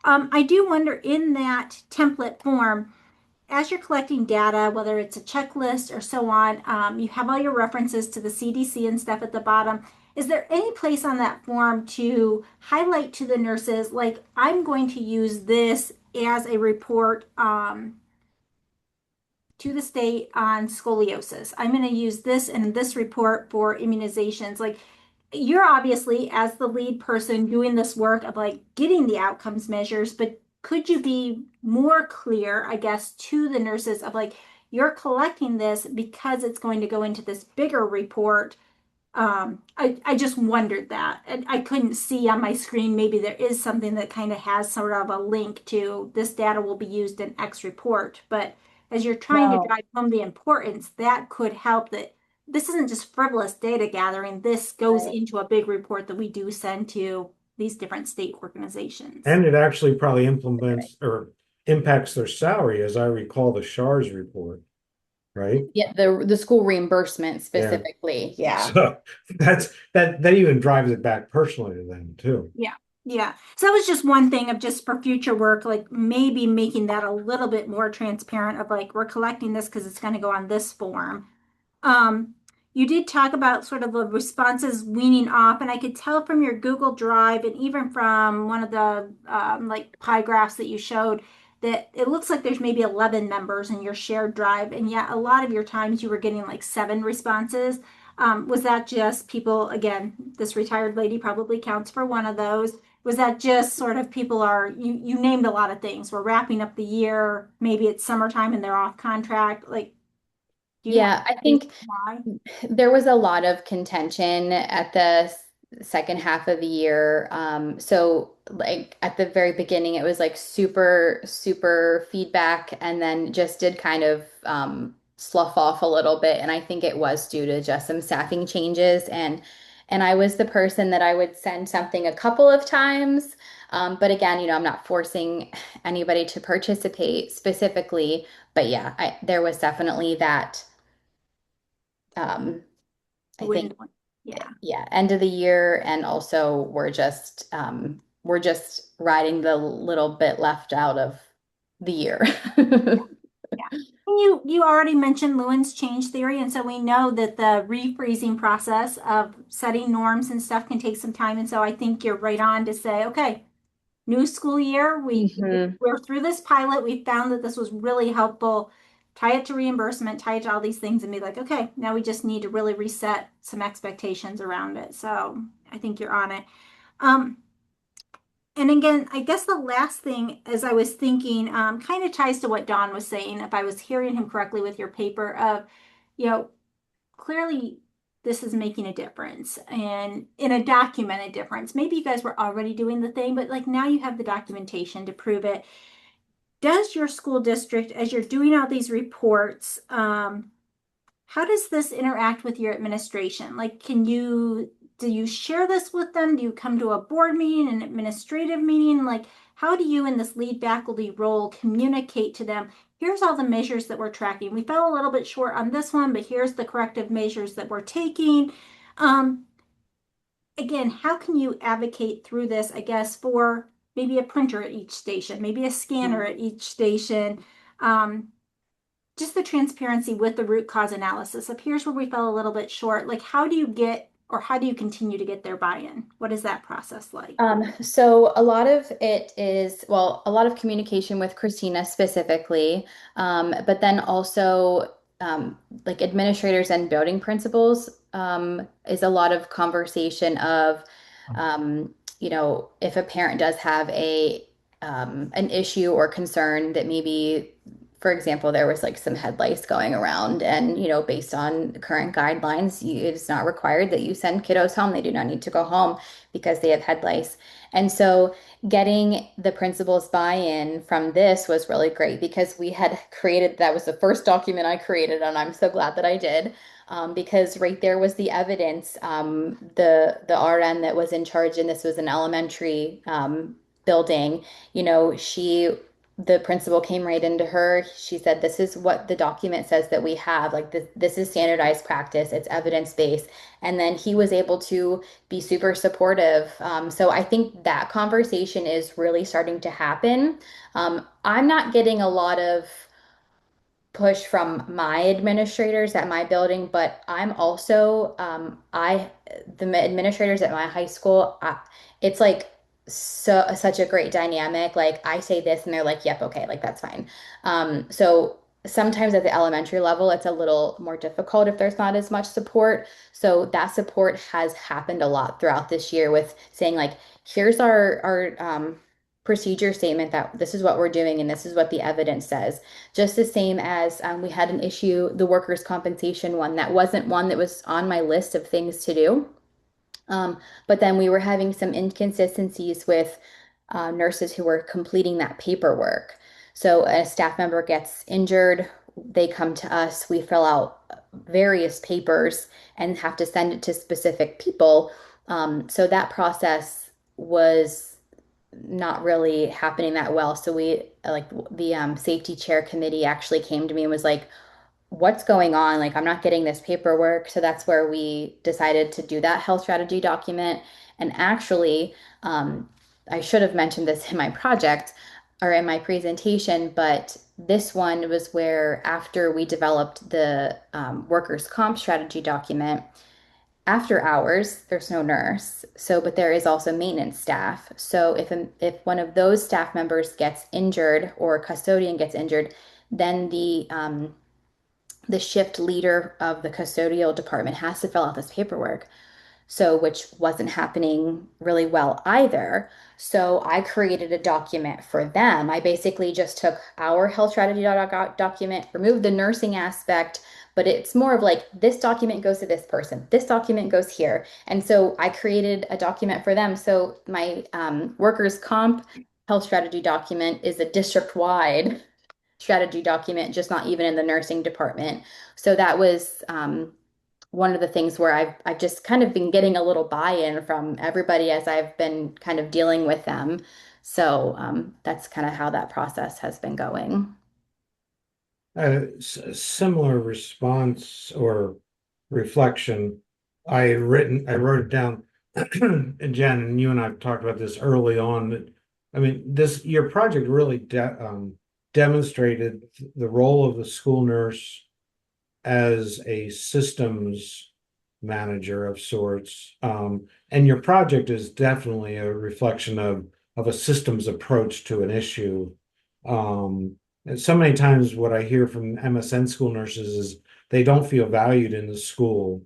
I do wonder in that template form, as you're collecting data, whether it's a checklist or so on, you have all your references to the CDC and stuff at the bottom. Is there any place on that form to highlight to the nurses, like, I'm going to use this as a report to the state on scoliosis? I'm going to use this in this report for immunizations. Like, you're obviously, as the lead person, doing this work of like getting the outcomes measures, but could you be more clear, I guess, to the nurses of like, you're collecting this because it's going to go into this bigger report. I just wondered that. And I couldn't see on my screen, maybe there is something that kind of has sort of a link to this data will be used in X report. But as you're trying to No. drive home the importance, that could help, that this isn't just frivolous data gathering. This goes Right. into a big report that we do send to these different state organizations. And it actually probably implements or impacts their salary, as I recall the SHARS report, right? Yeah, the school reimbursement Yeah. specifically. Yeah. So that even drives it back personally to them too. Yeah. Yeah. So that was just one thing of just for future work, like maybe making that a little bit more transparent of like, we're collecting this because it's going to go on this form. Um, you did talk about sort of the responses weaning off, and I could tell from your Google Drive and even from one of the like pie graphs that you showed that it looks like there's maybe 11 members in your shared drive, and yet a lot of your times you were getting like 7 responses. Was that just people, again, this retired lady probably counts for one of those. Was that just sort of people are, you named a lot of things. We're wrapping up the year, maybe it's summertime and they're off contract. Like, do you have Yeah, I reasons think why? there was a lot of contention at the second half of the year. So like at the very beginning, it was like super, super feedback and then just did kind of slough off a little bit. And I think it was due to just some staffing changes. And I was the person that I would send something a couple of times. But again, I'm not forcing anybody to participate specifically. But yeah, there was definitely that. Um, I think Dwindling. Yeah. yeah, end of the year, and also we're just riding the little bit left out of the year. Yeah. And you already mentioned Lewin's change theory, and so we know that the refreezing process of setting norms and stuff can take some time. And so I think you're right on to say, okay, new school year, Mhm. we're through this pilot. We found that this was really helpful. Tie it to reimbursement, tie it to all these things, and be like, okay, now we just need to really reset some expectations around it. So I think you're on it. Um, And again, I guess the last thing, as I was thinking, kind of ties to what Don was saying, if I was hearing him correctly with your paper of, you know, clearly this is making a difference and in a documented difference. Maybe you guys were already doing the thing, but like now you have the documentation to prove it. Does your school district, as you're doing all these reports, how does this interact with your administration? Like, do you share this with them? Do you come to a board meeting, an administrative meeting? Like, how do you in this lead faculty role communicate to them? Here's all the measures that we're tracking. We fell a little bit short on this one, but here's the corrective measures that we're taking. Um, Again, how can you advocate through this, I guess, for maybe a printer at each station, maybe a scanner at each station? Um, just the transparency with the root cause analysis of here's where we fell a little bit short. Like, how do you get or how do you continue to get their buy-in? What is that process like? So a lot of it is, well, a lot of communication with Christina specifically, but then also like administrators and building principals is a lot of conversation of, if a parent does have an issue or concern that maybe, for example, there was like some head lice going around, and based on current guidelines, it's not required that you send kiddos home. They do not need to go home because they have head lice. And so getting the principal's buy-in from this was really great because we had created, that was the first document I created, and I'm so glad that I did. Because right there was the evidence. The RN that was in charge, and this was an elementary building, the principal came right into her. She said, "This is what the document says that we have. Like this is standardized practice. It's evidence-based." And then he was able to be super supportive. So I think that conversation is really starting to happen. I'm not getting a lot of push from my administrators at my building, but I'm also the administrators at my high school, it's like such a great dynamic. Like I say this and they're like, "Yep, okay, like that's fine." So sometimes at the elementary level, it's a little more difficult if there's not as much support. So that support has happened a lot throughout this year with saying like, "Here's our procedure statement that this is what we're doing and this is what the evidence says." Just the same as we had an issue, the workers' compensation one, that wasn't one that was on my list of things to do. But then we were having some inconsistencies with nurses who were completing that paperwork. So a staff member gets injured, they come to us, we fill out various papers and have to send it to specific people. So that process was not really happening that well. So we like the safety chair committee actually came to me and was like, "What's going on? Like, I'm not getting this paperwork." So that's where we decided to do that health strategy document. And actually, I should have mentioned this in my project or in my presentation, but this one was where after we developed the workers' comp strategy document, after hours, there's no nurse. So, but there is also maintenance staff. So if one of those staff members gets injured or a custodian gets injured, then the shift leader of the custodial department has to fill out this paperwork. So, which wasn't happening really well either. So, I created a document for them. I basically just took our health strategy document, removed the nursing aspect, but it's more of like this document goes to this person, this document goes here. And so, I created a document for them. So, my workers' comp health strategy document is a district-wide strategy document, just not even in the nursing department. So, that was one of the things where I've just kind of been getting a little buy-in from everybody as I've been kind of dealing with them. So that's kind of how that process has been going. Similar response or reflection. I wrote it down. And Jen, and you and I have talked about this early on. I mean, your project really demonstrated the role of the school nurse as a systems manager of sorts. And your project is definitely a reflection of a systems approach to an issue. And so many times what I hear from MSN school nurses is they don't feel valued in the school.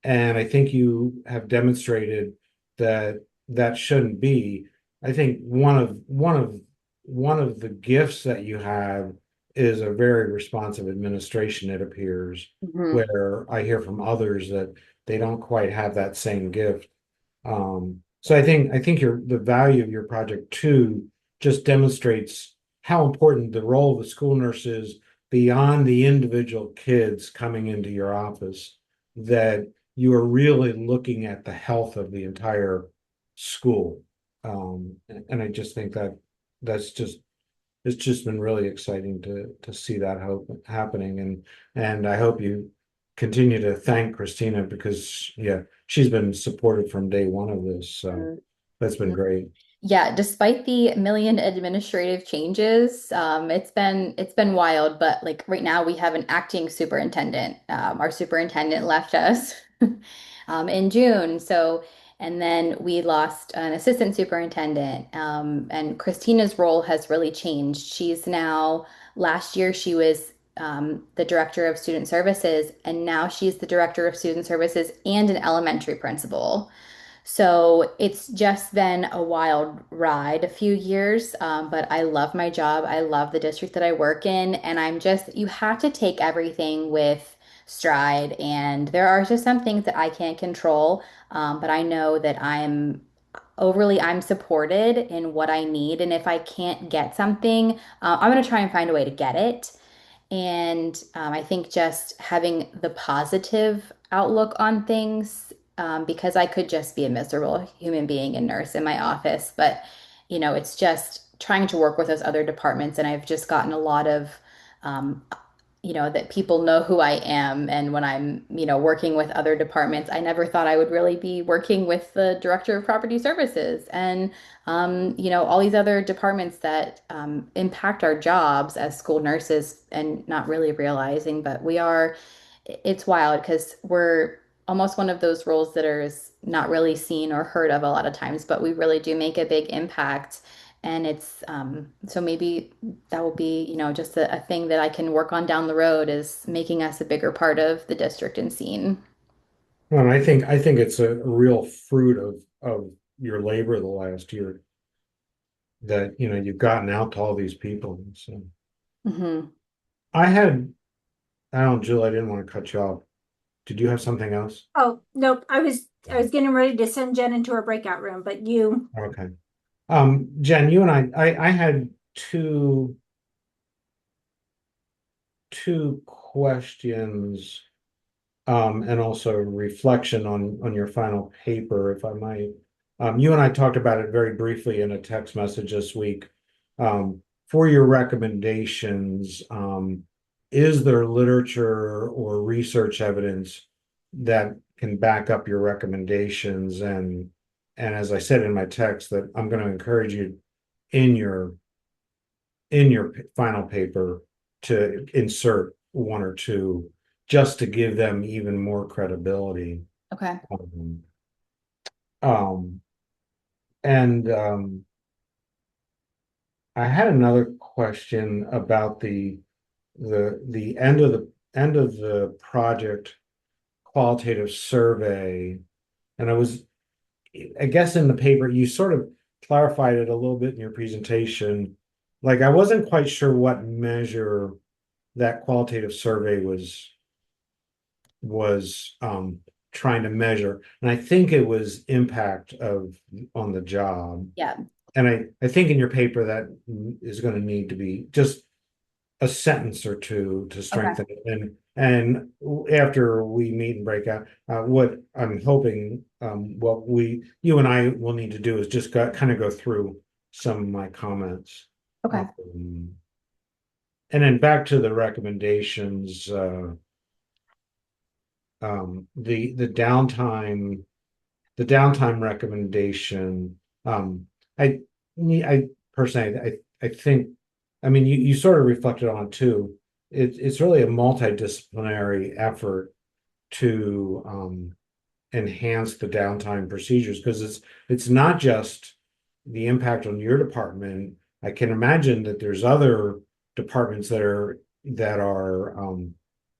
And I think you have demonstrated that that shouldn't be. I think one of the gifts that you have is a very responsive administration, it appears, Mhm. where I hear from others that they don't quite have that same gift. So I think the value of your project too just demonstrates how important the role of the school nurse is beyond the individual kids coming into your office, that you are really looking at the health of the entire school. And I just think that that's just it's just been really exciting to see that hope happening, and I hope you continue to thank Christina because yeah, she's been supportive from day one of this, so that's been great. Yeah, despite the million administrative changes, it's been wild. But like right now, we have an acting superintendent. Our superintendent left us in June, so and then we lost an assistant superintendent. And Christina's role has really changed. She's now last year she was the director of student services, and now she's the director of student services and an elementary principal. So it's just been a wild ride, a few years, but I love my job. I love the district that I work in, and you have to take everything with stride. And there are just some things that I can't control, but I know that I'm supported in what I need. And if I can't get something, I'm going to try and find a way to get it. And I think just having the positive outlook on things, because I could just be a miserable human being and nurse in my office. But it's just trying to work with those other departments. And I've just gotten a lot of, um, that people know who I am. And when I'm, working with other departments, I never thought I would really be working with the director of property services and, all these other departments that impact our jobs as school nurses and not really realizing, but it's wild because we're almost one of those roles that is not really seen or heard of a lot of times, but we really do make a big impact. And it's so maybe that will be, just a thing that I can work on down the road is making us a bigger part of the district and scene. Well, I think it's a real fruit of your labor the last year that you've gotten out to all these people. So Hmm. I had I don't, Jill, I didn't want to cut you off. Did you have something else? Oh, nope. I was getting ready to send Jen into her breakout room, but you, Okay. Jen, you and I had two questions, and also reflection on your final paper, if I might. You and I talked about it very briefly in a text message this week. For your recommendations, is there literature or research evidence that can back up your recommendations? And as I said in my text, that I'm going to encourage you in your final paper to insert one or two just to give them even more credibility. Okay. Um, um, and I had another question about the end of the project qualitative survey, and I guess in the paper you sort of clarified it a little bit in your presentation. Like I wasn't quite sure what measure that qualitative survey was trying to measure, and I think it was impact of on the job. Yeah. And I think in your paper that is going to need to be just a sentence or two to Okay. strengthen it. And after we meet and break out, what I'm hoping, what you and I will need to do is just kind of go through some of my comments. Okay. Um, and then back to the recommendations, the downtime recommendation. I I personally I think, I mean, you sort of reflected on it too. It's really a multidisciplinary effort to enhance the downtime procedures because it's not just the impact on your department. I can imagine that there's other departments that are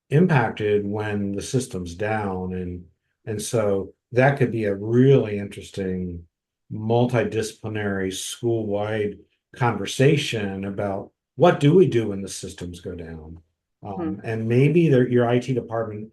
impacted when the system's down, and so that could be a really interesting multidisciplinary school-wide conversation about what do we do when the systems go down. Mhm. And maybe your IT department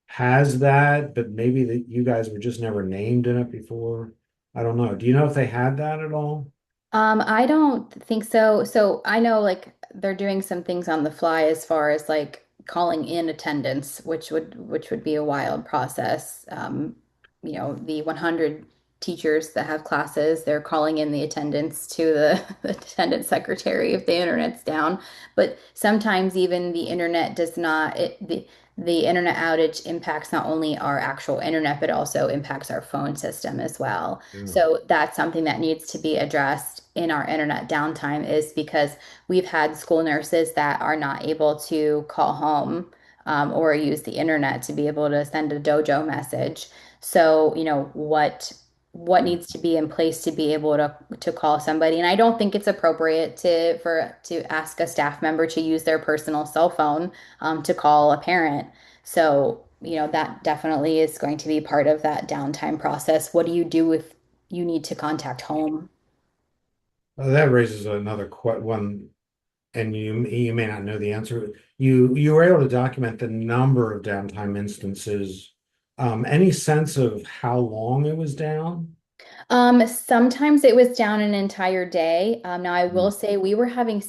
has that, but maybe that you guys were just never named in it before. I don't know. Do you know if they had that at all? I don't think so. So I know like they're doing some things on the fly as far as like calling in attendance, which would be a wild process. The 100 teachers that have classes, they're calling in the attendance to the attendance secretary if the internet's down. But sometimes even the internet does not, the internet outage impacts not only our actual internet, but also impacts our phone system as well. Yeah. So that's something that needs to be addressed in our internet downtime is because we've had school nurses that are not able to call home or use the internet to be able to send a dojo message. So, what needs to be in place to be able to call somebody. And I don't think it's appropriate to ask a staff member to use their personal cell phone to call a parent. So, that definitely is going to be part of that downtime process. What do you do if you need to contact home? That raises another one, and you may not know the answer. You were able to document the number of downtime instances. Any sense of how long it was down? Sometimes it was down an entire day. Now I will Mm. say we were having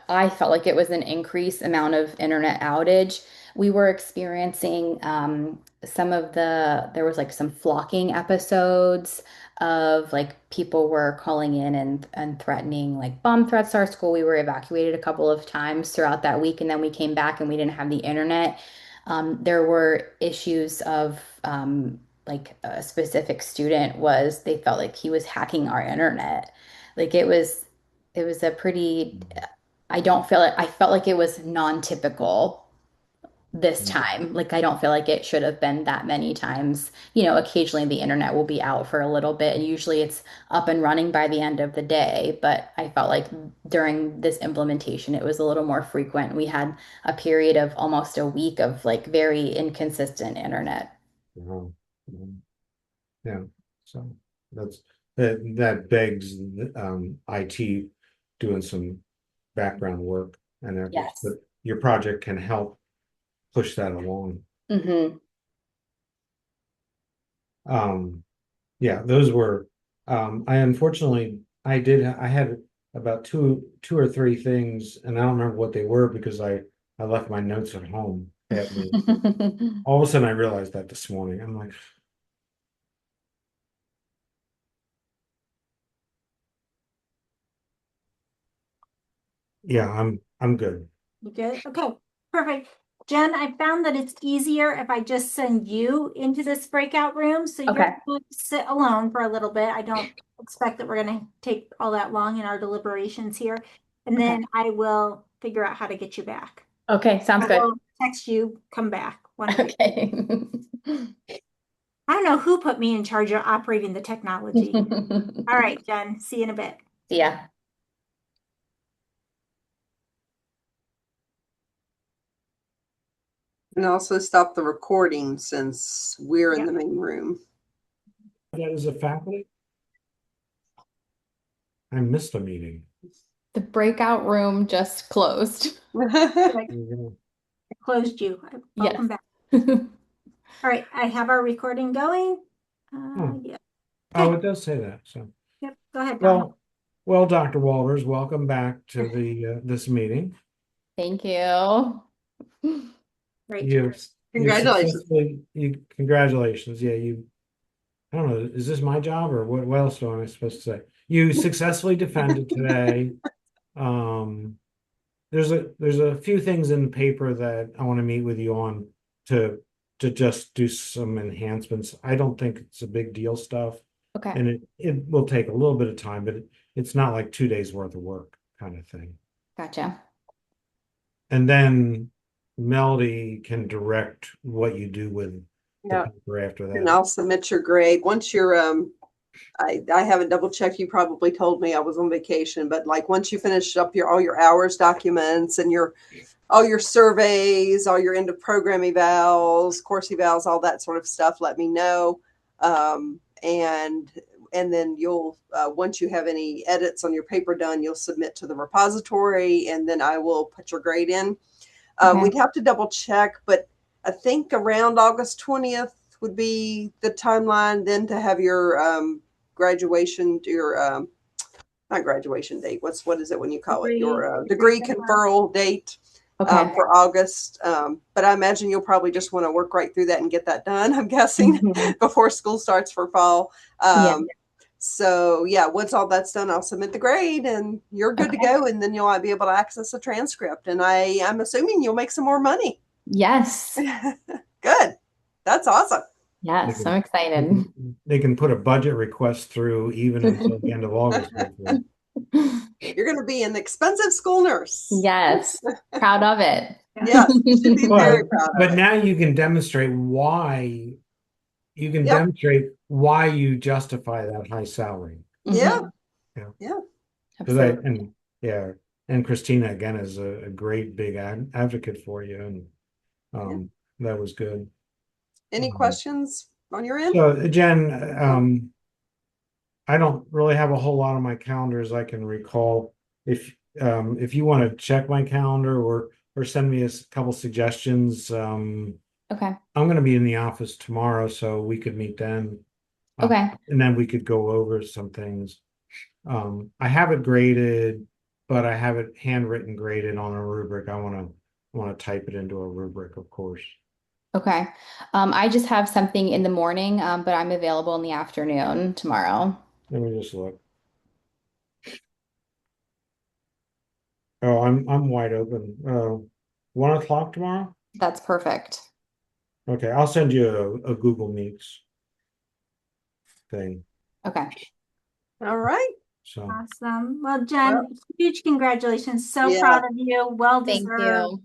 I felt like it was an increased amount of internet outage. we were experiencing there was like some flocking episodes of like people were calling in and threatening like bomb threats to our school. We were evacuated a couple of times throughout that week, and then we came back and we didn't have the internet. There were issues of like a specific student was they felt like he was hacking our internet. Like it was a pretty I felt like it was non-typical this time. Like I don't feel like it should have been that many times. You know, occasionally the internet will be out for a little bit and usually it's up and running by the end of the day, but I felt like during this implementation it was a little more frequent. We had a period of almost a week of like very inconsistent internet. Mhm. Mhm. Yeah, so that begs IT doing some background work and efforts, Yes. but your project can help push that along. Hmm. Um, yeah, those were I unfortunately I had about two or three things, and I don't remember what they were because I left my notes at home at me. All of a sudden I realized that this morning. I'm like, yeah, I'm good. You good? Okay, perfect. Jen, I found that it's easier if I just send you into this breakout room. So you're Okay. going to sit alone for a little bit. I don't expect that we're going to take all that long in our deliberations here. And Okay. then I will figure out how to get you back. Okay, sounds I good. will text you, come back, one of the. Okay. I don't know who put me in charge of operating the technology. All right, Jen, see you in a bit. See ya. And also stop the recording since we're in the main room. That is a faculty. I missed a meeting. The breakout room just closed. I Yeah. closed you. Yes. Welcome back. All right, I have our recording going. Oh. Yeah. Oh, Okay. it does say that. So, Yep. Go ahead, Don. well, Dr. Walters, welcome back to the this meeting. Thank you. Great. You've Congratulations. congratulations. Yeah, I don't know, is this my job or what else am I supposed to say? You successfully defended today. Um, there's a few things in the paper that I want to meet with you on to just do some enhancements. I don't think it's a big deal stuff. Okay. And it will take a little bit of time, but it's not like 2 days worth of work kind of thing. Gotcha. And then Melody can direct what you do with the Yeah. paper after And that. I'll submit your grade. Once you're I haven't double checked. You probably told me I was on vacation, but like once you finish up all your hours documents and all your surveys, all your end of program evals, course evals, all that sort of stuff, let me know. And then you'll once you have any edits on your paper done, you'll submit to the repository, and then I will put your grade in. Okay. We'd have to double check, but I think around August 20th would be the timeline then to have your graduation, your not graduation date. What is it when you call it? Your degree conferral date Okay. for August. But I imagine you'll probably just want to work right through that and get that done, I'm guessing, before school starts for fall. Yeah. So yeah, once all that's done, I'll submit the grade and you're good to go. And then you'll be able to access a transcript. And I'm assuming you'll make some more money. Yes. Good. That's awesome. Yes, I'm excited. They can put a budget request through even until the end of August. Hopefully. You're going to be an expensive school nurse. Yes. Proud of it. Yes, you should be very proud of But it. now you can demonstrate why you justify that high salary. Yeah. Yeah. Yeah. Absolutely. And Christina again is a great big advocate for you, and that was good. Any questions on your end? So Jen, I don't really have a whole lot on my calendar as I can recall. If you want to check my calendar or send me a couple suggestions, Okay. I'm going to be in the office tomorrow, so we could meet then. Okay. And then we could go over some things. I have it graded, but I have it handwritten graded on a rubric. I want to want to type it into a rubric, of course. Okay. I just have something in the morning, but I'm available in the afternoon tomorrow. Let me just look. Oh, I'm wide open. 1 o'clock tomorrow? That's perfect. Okay, I'll send you a Google Meets thing. Okay. All right. So Awesome. Well, Well, Jen, huge congratulations. So yeah. proud of you. Well Thank deserved. you.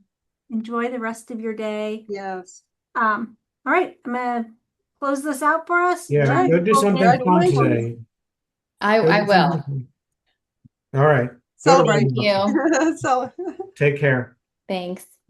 Enjoy the rest of your day. Yes. All right, I'm gonna close this out for us. yeah, All Jen, right. go do hold it. something fun Congratulations. today. Go I do will. something fun. All right. Go to Celebrate. Thank Reno. you. So. Take care. Thanks.